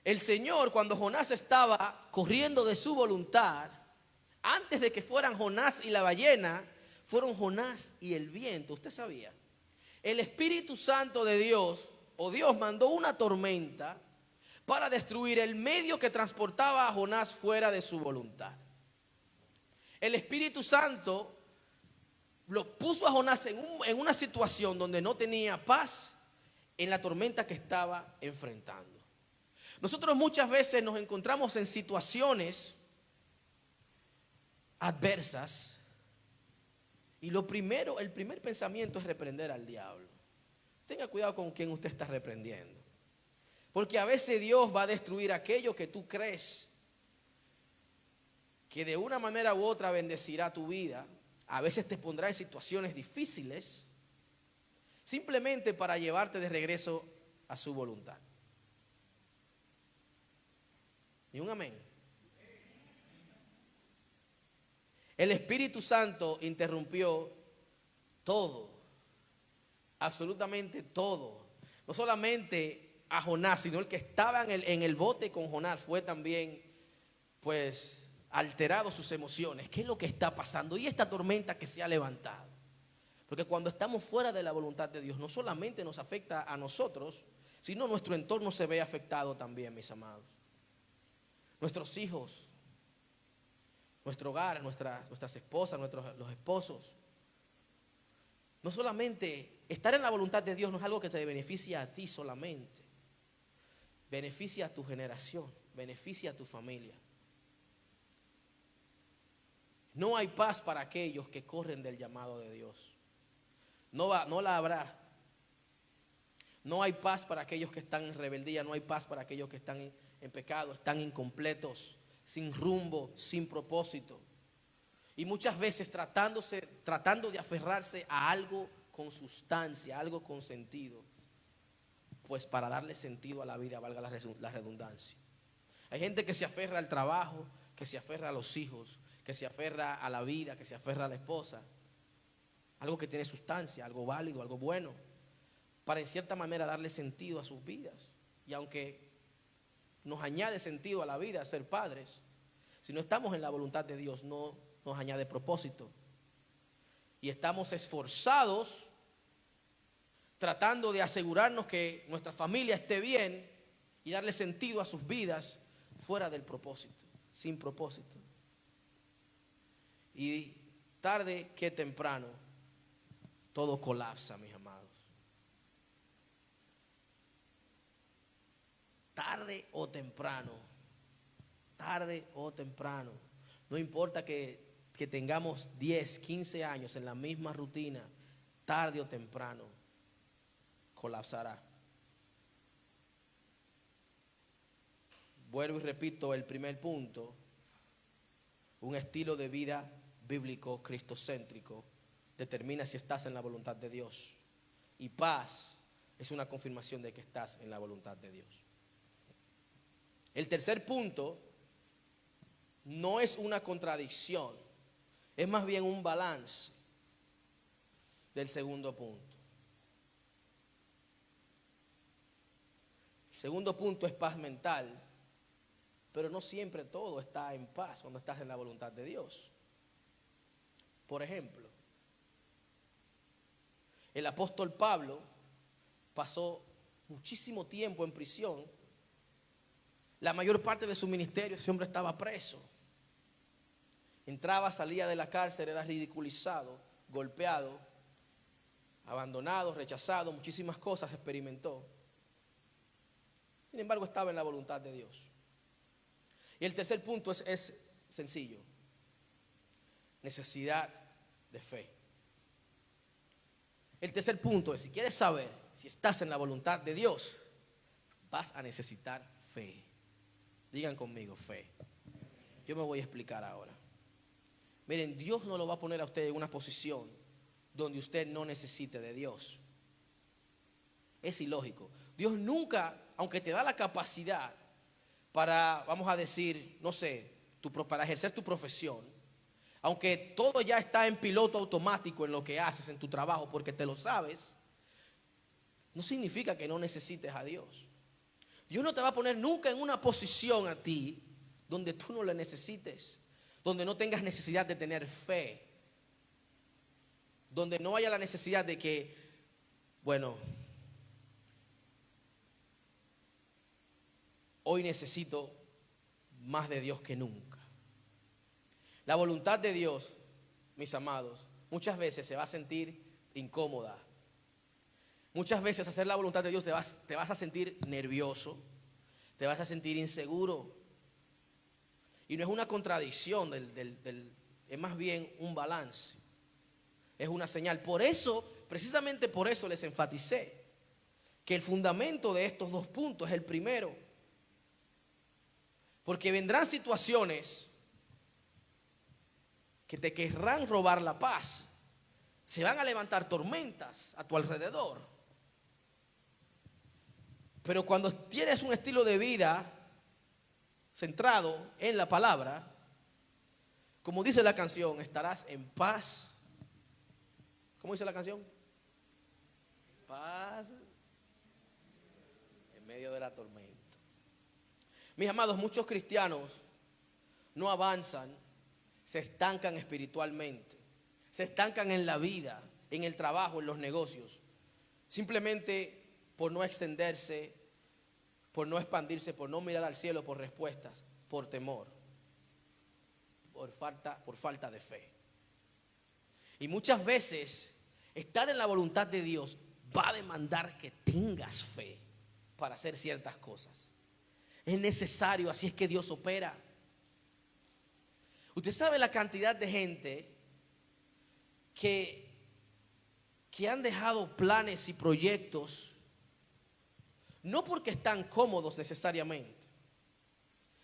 El Señor, cuando Jonás estaba corriendo de su voluntad, antes de que fueran Jonás y la ballena, fueron Jonás y el viento. ¿Usted sabía? El Espíritu Santo de Dios, o Dios, mandó una tormenta para destruir el medio que transportaba a Jonás fuera de su voluntad. El Espíritu Santo lo puso a Jonás en una situación donde no tenía paz en la tormenta que estaba enfrentando. Nosotros muchas veces nos encontramos en situaciones adversas y el primer pensamiento es reprender al diablo. Tenga cuidado con quien usted está reprendiendo, porque a veces Dios va a destruir aquello que tú crees que de una manera u otra bendecirá tu vida. A veces te pondrá en situaciones difíciles simplemente para llevarte de regreso a su voluntad. ¿Y un amén? El Espíritu Santo interrumpió todo, absolutamente todo. No solamente a Jonás, sino el que estaba en el bote con Jonás fue también, pues, alterado sus emociones. ¿Qué es lo que está pasando? Y esta tormenta que se ha levantado. Porque cuando estamos fuera de la voluntad de Dios, no solamente nos afecta a nosotros, sino nuestro entorno se ve afectado también, mis amados. Nuestros hijos, nuestro hogar, nuestras esposas, los esposos. No solamente estar en la voluntad de Dios no es algo que te beneficia a ti solamente. Beneficia a tu generación, beneficia a tu familia. No hay paz para aquellos que corren del llamado de Dios. No la habrá. No hay paz para aquellos que están en rebeldía, no hay paz para aquellos que están en pecado, están incompletos, sin rumbo, sin propósito. Y muchas veces tratando de aferrarse a algo con sustancia, algo con sentido, pues para darle sentido a la vida, valga la redundancia. Hay gente que se aferra al trabajo, que se aferra a los hijos, que se aferra a la vida, que se aferra a la esposa, algo que tiene sustancia, algo válido, algo bueno, para en cierta manera darle sentido a sus vidas. Y aunque nos añade sentido a la vida ser padres, si no estamos en la voluntad de Dios, no nos añade propósito. Y estamos esforzados tratando de asegurarnos que nuestra familia esté bien y darle sentido a sus vidas fuera del propósito, sin propósito. Y tarde que temprano todo colapsa, mis amados. Tarde o temprano, no importa que tengamos 10, 15 años en la misma rutina, tarde o temprano colapsará. Vuelvo y repito el primer punto: un estilo de vida bíblico cristocéntrico determina si estás en la voluntad de Dios, y paz es una confirmación de que estás en la voluntad de Dios. El tercer punto no es una contradicción, es más bien un balance del segundo punto. El segundo punto es paz mental, pero no siempre todo está en paz cuando estás en la voluntad de Dios. Por ejemplo, el apóstol Pablo pasó muchísimo tiempo en prisión. La mayor parte de su ministerio, ese hombre estaba preso. Entraba, salía de la cárcel, era ridiculizado, golpeado, abandonado, rechazado, muchísimas cosas experimentó. Sin embargo, estaba en la voluntad de Dios. Y el tercer punto es sencillo: necesidad de fe. El tercer punto es: si quieres saber si estás en la voluntad de Dios, vas a necesitar fe. Digan conmigo, fe. Yo me voy a explicar ahora. Miren, Dios no lo va a poner a usted en una posición donde usted no necesite de Dios. Es ilógico. Dios nunca, aunque te da la capacidad para, vamos a decir, no sé, para ejercer tu profesión, aunque todo ya está en piloto automático en lo que haces en tu trabajo porque te lo sabes, no significa que no necesites a Dios. Dios no te va a poner nunca en una posición a ti donde tú no le necesites, donde no tengas necesidad de tener fe, donde no haya la necesidad de que, bueno, hoy necesito más de Dios que nunca. La voluntad de Dios, mis amados, muchas veces se va a sentir incómoda. Muchas veces hacer la voluntad de Dios te vas a sentir nervioso, te vas a sentir inseguro. Y no es una contradicción, es más bien un balance. Es una señal. Por eso, precisamente por eso les enfaticé que el fundamento de estos dos puntos es el primero. Porque vendrán situaciones que te querrán robar la paz. Se van a levantar tormentas a tu alrededor. Pero cuando tienes un estilo de vida centrado en la palabra, Como dice la canción, estarás en paz. ¿Cómo dice la canción? Paz en medio de la tormenta. Mis amados, muchos cristianos no avanzan, se estancan espiritualmente, se estancan en la vida, en el trabajo, en los negocios, simplemente por no extenderse, por no expandirse, por no mirar al cielo por respuestas, por temor, por falta de fe. Y muchas veces estar en la voluntad de Dios va a demandar que tengas fe para hacer ciertas cosas. Es necesario, así es que Dios opera. Usted sabe la cantidad de gente que han dejado planes y proyectos, no porque están cómodos necesariamente,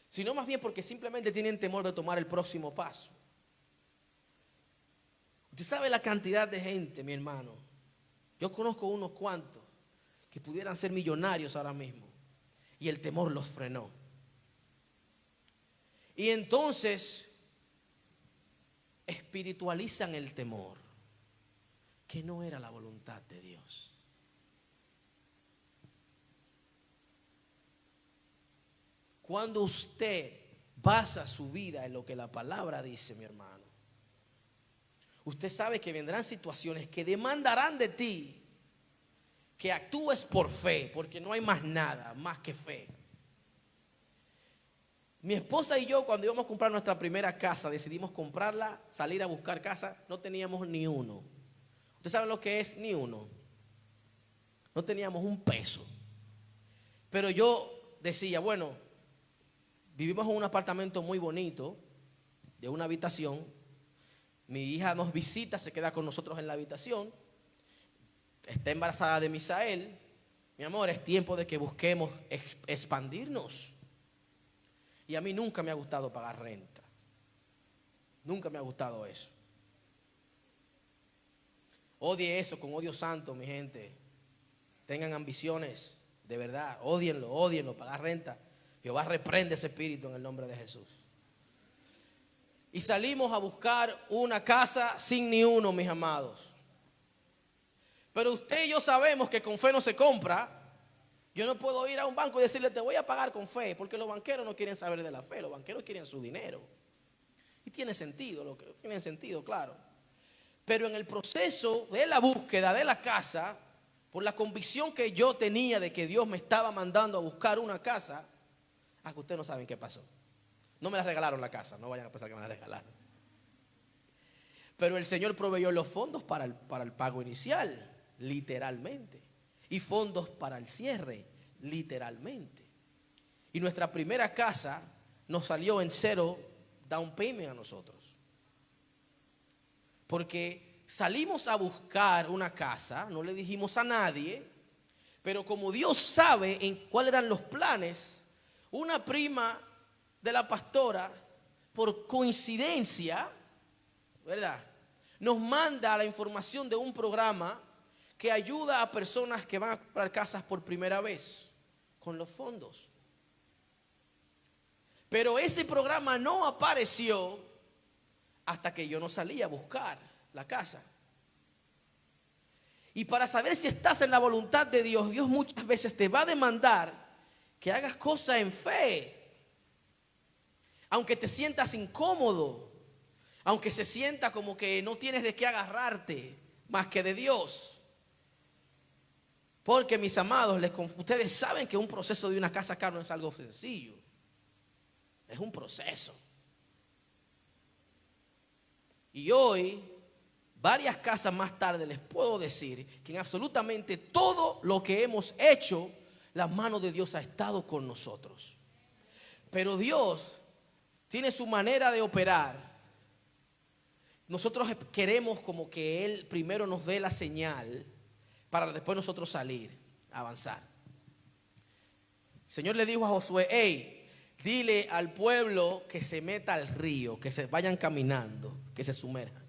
sino más bien porque simplemente tienen temor de tomar el próximo paso. Usted sabe la cantidad de gente, mi hermano. Yo conozco unos cuantos que pudieran ser millonarios ahora mismo y el temor los frenó. Y entonces espiritualizan el temor, que no era la voluntad de Dios. Cuando usted basa su vida en lo que la palabra dice, mi hermano, usted sabe que vendrán situaciones que demandarán de ti que actúes por fe, porque no hay más nada más que fe. Mi esposa y yo, cuando íbamos a comprar nuestra primera casa, decidimos comprarla, salir a buscar casa, no teníamos ni uno. ¿Ustedes saben lo que es ni uno? No teníamos un peso. Pero yo decía, bueno, vivimos en un apartamento muy bonito, de una habitación. Mi hija nos visita, se queda con nosotros en la habitación. Está embarazada de Misael. Mi amor, es tiempo de que busquemos expandirnos. Y a mí nunca me ha gustado pagar renta. Nunca me ha gustado eso. Odie eso con odio santo, mi gente. Tengan ambiciones, de verdad. Ódienlo, pagar renta. Jehová reprende ese espíritu en el nombre de Jesús. Y salimos a buscar una casa sin ni uno, mis amados. Pero usted y yo sabemos que con fe no se compra. Yo no puedo ir a un banco y decirle, te voy a pagar con fe, porque los banqueros no quieren saber de la fe, los banqueros quieren su dinero. Y tiene sentido, claro. Pero en el proceso de la búsqueda de la casa, por la convicción que yo tenía de que Dios me estaba mandando a buscar una casa, que ustedes no saben qué pasó. No me la regalaron la casa, no vayan a pensar que me la regalaron. Pero el Señor proveyó los fondos para el pago inicial, literalmente. Y fondos para el cierre, literalmente. Y nuestra primera casa nos salió en 0 down payment a nosotros. Porque salimos a buscar una casa, no le dijimos a nadie, pero como Dios sabe en cuáles eran los planes, una prima de la pastora, por coincidencia, ¿verdad?, nos manda la información de un programa que ayuda a personas que van a comprar casas por primera vez con los fondos. Pero ese programa no apareció hasta que yo no salí a buscar la casa. Y para saber si estás en la voluntad de Dios, Dios muchas veces te va a demandar que hagas cosas en fe. Aunque te sientas incómodo, aunque se sienta como que no tienes de qué agarrarte más que de Dios. Porque, mis amados, ustedes saben que un proceso de una casa cara no es algo sencillo. Es un proceso. Y hoy, varias casas más tarde, les puedo decir que en absolutamente todo lo que hemos hecho, la mano de Dios ha estado con nosotros. Pero Dios tiene su manera de operar. Nosotros queremos como que Él primero nos dé la señal para después nosotros salir, avanzar. El Señor le dijo a Josué, hey, dile al pueblo que se meta al río, que se vayan caminando, que se sumerjan.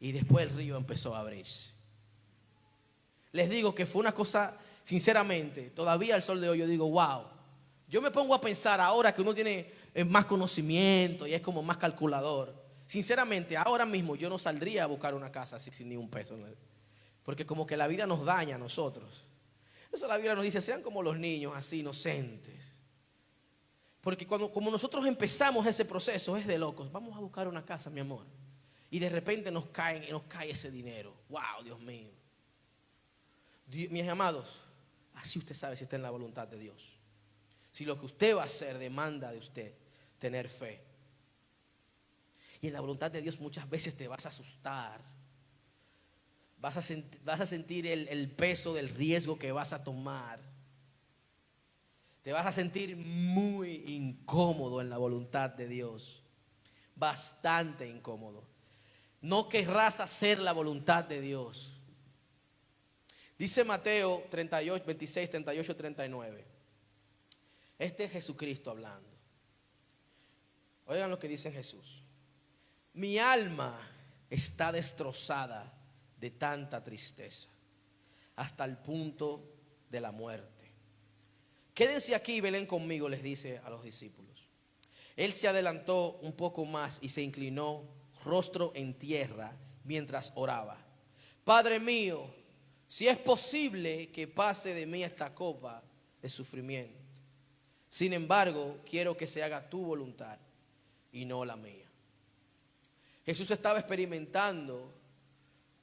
Y después el río empezó a abrirse. Les digo que fue una cosa, sinceramente, todavía al sol de hoy yo digo, wow. Yo me pongo a pensar ahora que uno tiene más conocimiento y es como más calculador. Sinceramente, ahora mismo yo no saldría a buscar una casa así sin ni un peso, ¿no? Porque como que la vida nos daña a nosotros. Eso la Biblia nos dice, sean como los niños, así inocentes. Porque como nosotros empezamos ese proceso, es de locos. Vamos a buscar una casa, mi amor. Y de repente nos cae ese dinero. Wow, Dios mío. Mis amados, así usted sabe si está en la voluntad de Dios. Si lo que usted va a hacer demanda de usted tener fe. Y en la voluntad de Dios muchas veces te vas a asustar. Vas a sentir el peso del riesgo que vas a tomar. Te vas a sentir muy incómodo en la voluntad de Dios. Bastante incómodo. No querrás hacer la voluntad de Dios. Dice Mateo 38, 26, 38, 39. Este es Jesucristo hablando. Oigan lo que dice Jesús. Mi alma está destrozada de tanta tristeza, hasta el punto de la muerte. Quédense aquí y velen conmigo, les dice a los discípulos. Él se adelantó un poco más y se inclinó rostro en tierra mientras oraba. Padre mío, si es posible que pase de mí esta copa de sufrimiento. Sin embargo, quiero que se haga tu voluntad y no la mía. Jesús estaba experimentando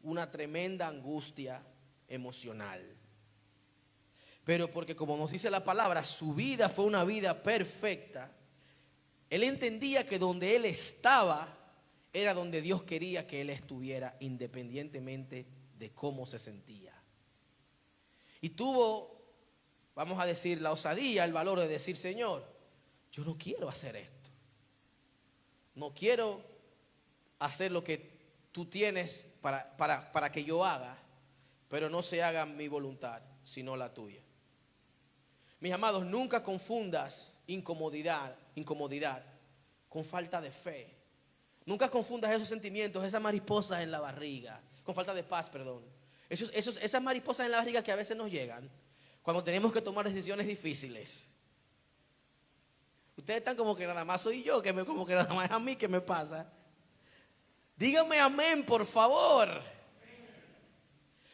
una tremenda angustia emocional. Pero porque, como nos dice la palabra, su vida fue una vida perfecta. Él entendía que donde él estaba era donde Dios quería que él estuviera, independientemente de cómo se sentía. Y tuvo, vamos a decir, la osadía, el valor de decir: Señor, yo no quiero hacer esto. No quiero hacer lo que tú tienes para que yo haga, pero no se haga mi voluntad, sino la tuya. Mis amados, nunca confundas incomodidad con falta de fe. Nunca confundas esos sentimientos, esas mariposas en la barriga, con falta de paz, perdón. Esas mariposas en la barriga que a veces nos llegan cuando tenemos que tomar decisiones difíciles. Ustedes están como que nada más soy yo, como que nada más es a mí que me pasa. Dígame amén, por favor.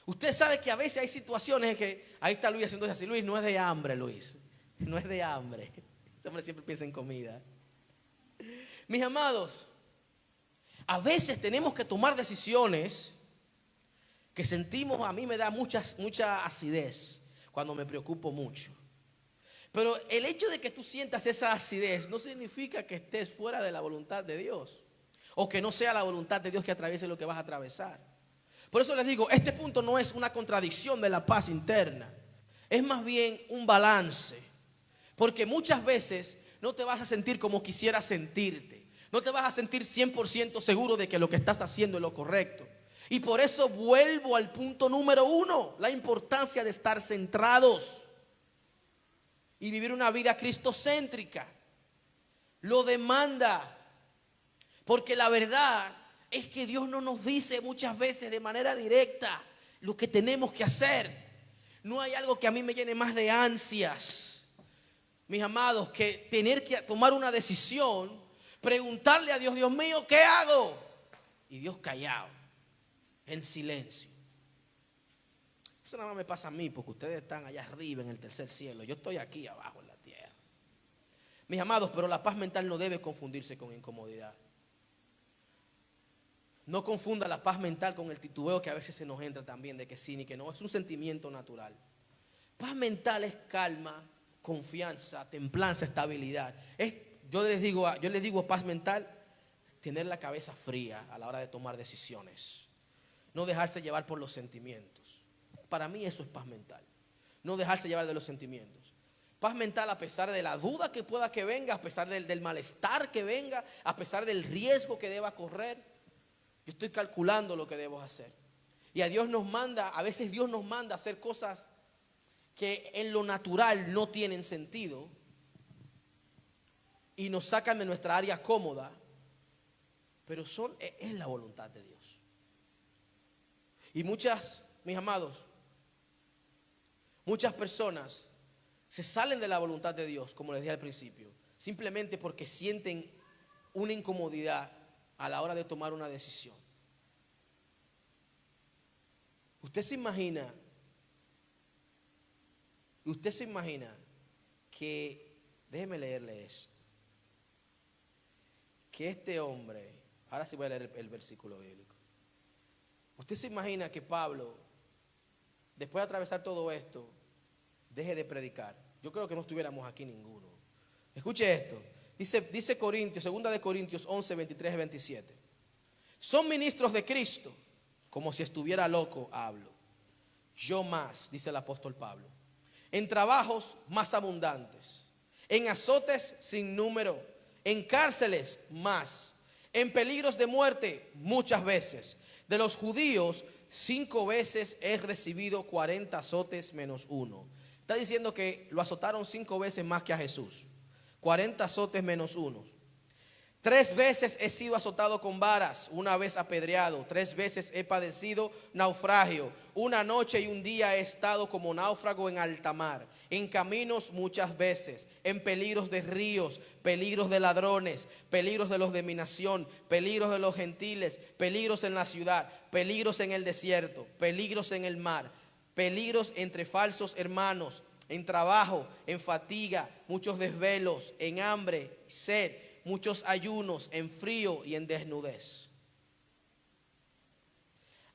Usted sabe que a veces hay situaciones que, ahí está Luis haciendo así: Luis, no es de hambre, Luis, no es de hambre. Ese hombre siempre piensa en comida. Mis amados, a veces tenemos que tomar decisiones que sentimos, a mí me da mucha acidez cuando me preocupo mucho. Pero el hecho de que tú sientas esa acidez no significa que estés fuera de la voluntad de Dios, o que no sea la voluntad de Dios que atraviese lo que vas a atravesar. Por eso les digo, este punto no es una contradicción de la paz interna, es más bien un balance. Porque muchas veces no te vas a sentir como quisieras sentirte, no te vas a sentir 100% seguro de que lo que estás haciendo es lo correcto. Y por eso vuelvo al punto número 1, la importancia de estar centrados y vivir una vida cristocéntrica. Lo demanda, porque la verdad es que Dios no nos dice muchas veces de manera directa lo que tenemos que hacer. No hay algo que a mí me llene más de ansias, mis amados, que tener que tomar una decisión, preguntarle a Dios: Dios mío, ¿qué hago? Y Dios callado, en silencio. Eso nada más me pasa a mí, porque ustedes están allá arriba en el tercer cielo, yo estoy aquí abajo en la tierra. Mis amados, pero la paz mental no debe confundirse con incomodidad. No confunda la paz mental con el titubeo que a veces se nos entra también, de que sí ni que no. Es un sentimiento natural. Paz mental es calma, confianza, templanza, estabilidad. Yo les digo paz mental, tener la cabeza fría a la hora de tomar decisiones. No dejarse llevar por los sentimientos. Para mí eso es paz mental. No dejarse llevar de los sentimientos. Paz mental a pesar de la duda que pueda que venga, a pesar del malestar que venga, a pesar del riesgo que deba correr. Yo estoy calculando lo que debo hacer. Y a veces Dios nos manda a hacer cosas que en lo natural no tienen sentido y nos sacan de nuestra área cómoda, pero es la voluntad de Dios. Y mis amados, muchas personas se salen de la voluntad de Dios, como les dije al principio, simplemente porque sienten una incomodidad a la hora de tomar una decisión. Usted se imagina que, déjeme leerle esto, que este hombre, ahora sí voy a leer el versículo bíblico. Usted se imagina que Pablo, después de atravesar todo esto, deje de predicar. Yo creo que no estuviéramos aquí ninguno. Escuche esto. Dice Corintios, 2 Corintios 11, 23 y 27. Son ministros de Cristo, como si estuviera loco hablo. Yo más, dice el apóstol Pablo, en trabajos más abundantes, en azotes sin número, en cárceles más, en peligros de muerte muchas veces. De los judíos 5 veces he recibido 40 azotes menos uno. Está diciendo que lo azotaron 5 veces más que a Jesús. 40 azotes menos uno. 3 veces he sido azotado con varas, 1 vez apedreado, 3 veces he padecido naufragio, 1 noche y 1 día he estado como náufrago en alta mar, en caminos muchas veces, en peligros de ríos, peligros de ladrones, peligros de los de mi nación, peligros de los gentiles, peligros en la ciudad, peligros en el desierto, peligros en el mar, peligros entre falsos hermanos, en trabajo, en fatiga, muchos desvelos, en hambre, sed, muchos ayunos, en frío y en desnudez.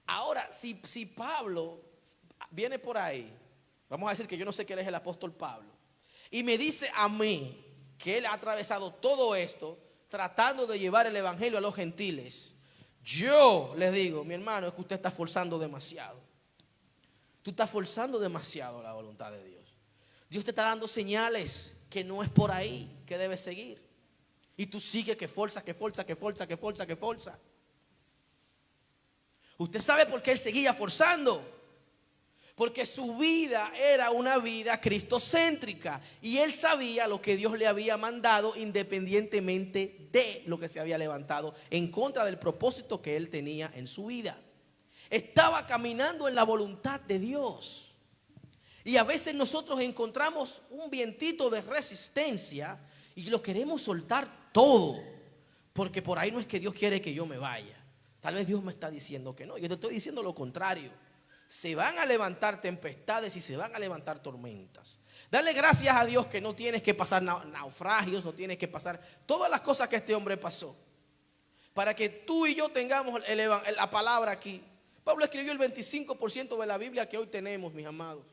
Ahora, si Pablo viene por ahí, vamos a decir que yo no sé que él es el apóstol Pablo, y me dice a mí que él ha atravesado todo esto tratando de llevar el evangelio a los gentiles, yo les digo, mi hermano, es que usted está forzando demasiado. Tú estás forzando demasiado la voluntad de Dios. Dios te está dando señales que no es por ahí que debes seguir. Y tú sigues que forza. Usted sabe por qué él seguía forzando. Porque su vida era una vida cristocéntrica. Y él sabía lo que Dios le había mandado independientemente de lo que se había levantado en contra del propósito que él tenía en su vida. Estaba caminando en la voluntad de Dios. Y a veces nosotros encontramos un vientito de resistencia y lo queremos soltar todo, porque por ahí no es que Dios quiere que yo me vaya. Tal vez Dios me está diciendo que no. Yo te estoy diciendo lo contrario. Se van a levantar tempestades y se van a levantar tormentas. Dale gracias a Dios que no tienes que pasar naufragios, no tienes que pasar todas las cosas que este hombre pasó, para que tú y yo tengamos la palabra aquí. Pablo escribió el 25% de la Biblia que hoy tenemos, mis amados.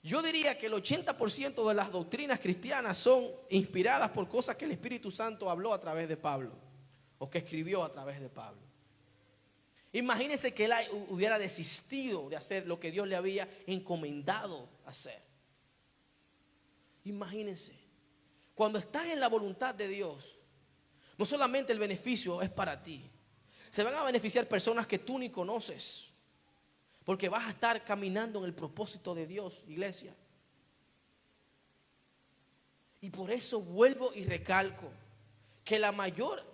Yo diría que el 80% de las doctrinas cristianas son inspiradas por cosas que el Espíritu Santo habló a través de Pablo, o que escribió a través de Pablo. Imagínense que él hubiera desistido de hacer lo que Dios le había encomendado hacer. Imagínense, cuando estás en la voluntad de Dios, no solamente el beneficio es para ti, se van a beneficiar personas que tú ni conoces. Porque vas a estar caminando en el propósito de Dios, iglesia. Y por eso vuelvo y recalco que la mayor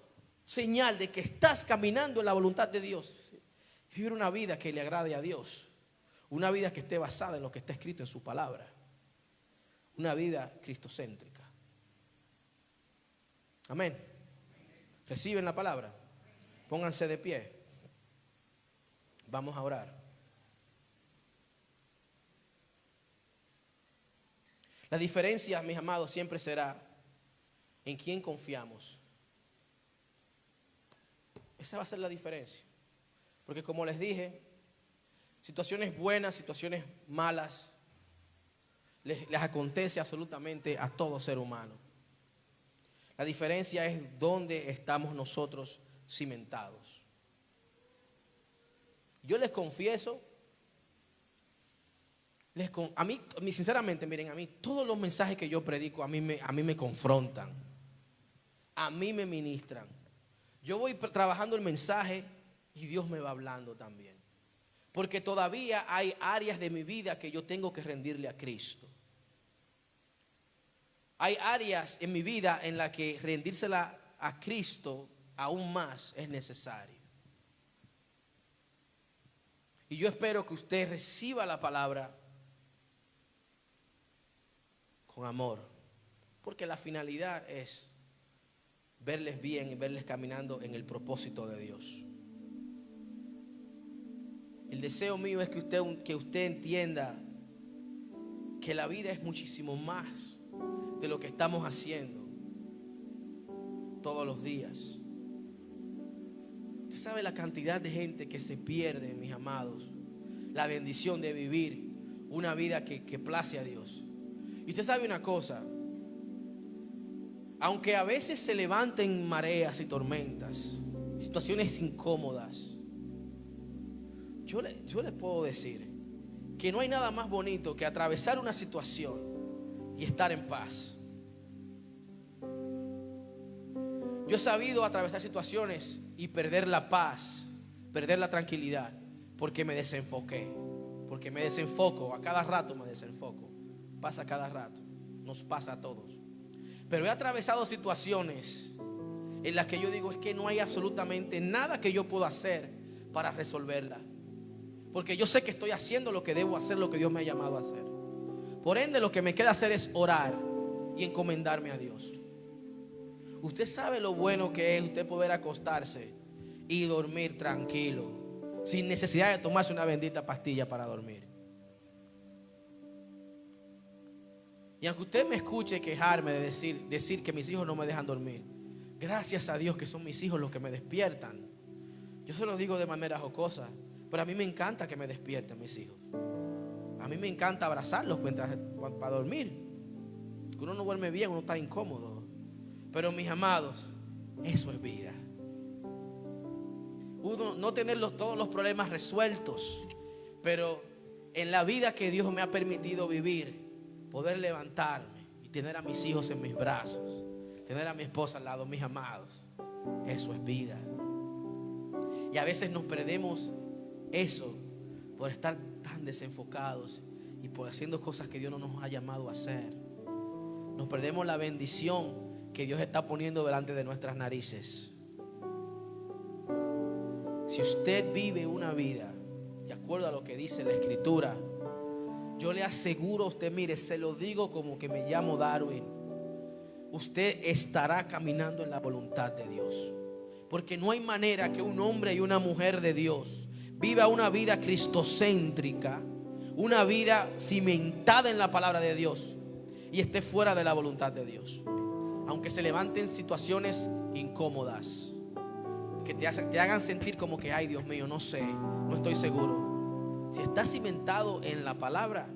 señal de que estás caminando en la voluntad de Dios es vivir una vida que le agrade a Dios. Una vida que esté basada en lo que está escrito en su palabra. Una vida cristocéntrica. Amén. ¿Reciben la palabra? Pónganse de pie. Vamos a orar. La diferencia, mis amados, siempre será en quién confiamos. Esa va a ser la diferencia. Porque como les dije, situaciones buenas, situaciones malas, les acontece absolutamente a todo ser humano. La diferencia es dónde estamos nosotros cimentados. Yo les confieso, a mí, sinceramente, miren, a mí todos los mensajes que yo predico a mí me confrontan, a mí me ministran. Yo voy trabajando el mensaje y Dios me va hablando también, porque todavía hay áreas de mi vida que yo tengo que rendirle a Cristo. Hay áreas en mi vida en las que rendírsela a Cristo aún más es necesario. Y yo espero que usted reciba la palabra con amor, Porque la finalidad es verles bien y verles caminando en el propósito de Dios. El deseo mío es que usted entienda que la vida es muchísimo más de lo que estamos haciendo todos los días. Usted sabe la cantidad de gente que se pierde, mis amados, la bendición de vivir una vida que place a Dios. Y usted sabe una cosa, aunque a veces se levanten mareas y tormentas, situaciones incómodas, yo le puedo decir que no hay nada más bonito que atravesar una situación y estar en paz. Yo he sabido atravesar situaciones y perder la paz, perder la tranquilidad, porque me desenfoqué, porque me desenfoco, a cada rato me desenfoco, pasa a cada rato, nos pasa a todos. Pero he atravesado situaciones en las que yo digo, es que no hay absolutamente nada que yo pueda hacer para resolverla, porque yo sé que estoy haciendo lo que debo hacer, lo que Dios me ha llamado a hacer. Por ende, lo que me queda hacer es orar y encomendarme a Dios. Usted sabe lo bueno que es usted poder acostarse y dormir tranquilo, sin necesidad de tomarse una bendita pastilla para dormir. Y aunque usted me escuche quejarme de decir que mis hijos no me dejan dormir, gracias a Dios que son mis hijos los que me despiertan. Yo se lo digo de manera jocosa, pero a mí me encanta que me despierten mis hijos. A mí me encanta abrazarlos para dormir. Uno no duerme bien, uno está incómodo. Pero mis amados, eso es vida. Uno no tener todos los problemas resueltos, pero en la vida que Dios me ha permitido vivir, poder levantarme y tener a mis hijos en mis brazos, tener a mi esposa al lado, mis amados, eso es vida. Y a veces nos perdemos eso por estar tan desenfocados y por haciendo cosas que Dios no nos ha llamado a hacer. Nos perdemos la bendición que Dios está poniendo delante de nuestras narices. Si usted vive una vida de acuerdo a lo que dice la Escritura, yo le aseguro a usted, mire, se lo digo como que me llamo Darwin, usted estará caminando en la voluntad de Dios. Porque no hay manera que un hombre y una mujer de Dios viva una vida cristocéntrica, una vida cimentada en la palabra de Dios, y esté fuera de la voluntad de Dios. Aunque se levanten situaciones incómodas que te hagan sentir como que, ay Dios mío, no sé, no estoy seguro. Si estás cimentado en la palabra,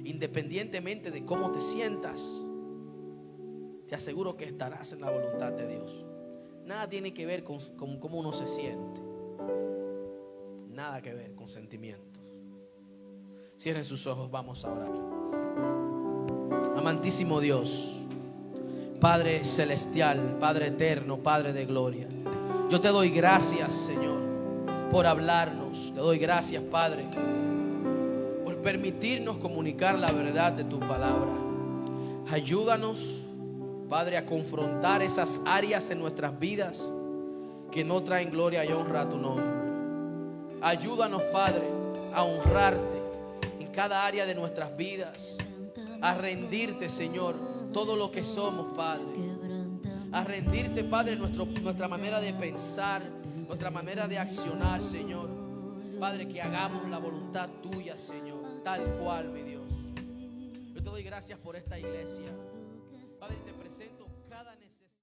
independientemente de cómo te sientas, te aseguro que estarás en la voluntad de Dios. Nada tiene que ver con cómo uno se siente. Nada que ver con sentimientos. Cierren sus ojos, vamos a orar. Amantísimo Dios, Padre celestial, Padre eterno, Padre de gloria, yo te doy gracias, Señor, por hablarnos. Te doy gracias, Padre, por permitirnos comunicar la verdad de tu palabra. Ayúdanos, Padre, a confrontar esas áreas en nuestras vidas que no traen gloria y honra a tu nombre. Ayúdanos, Padre, a honrarte en cada área de nuestras vidas, a rendirte, Señor, todo lo que somos, Padre, a rendirte, Padre, nuestra manera de pensar, nuestra manera de accionar, Señor. Padre, que hagamos la voluntad tuya, Señor, tal cual, mi Dios. Yo te doy gracias por esta iglesia.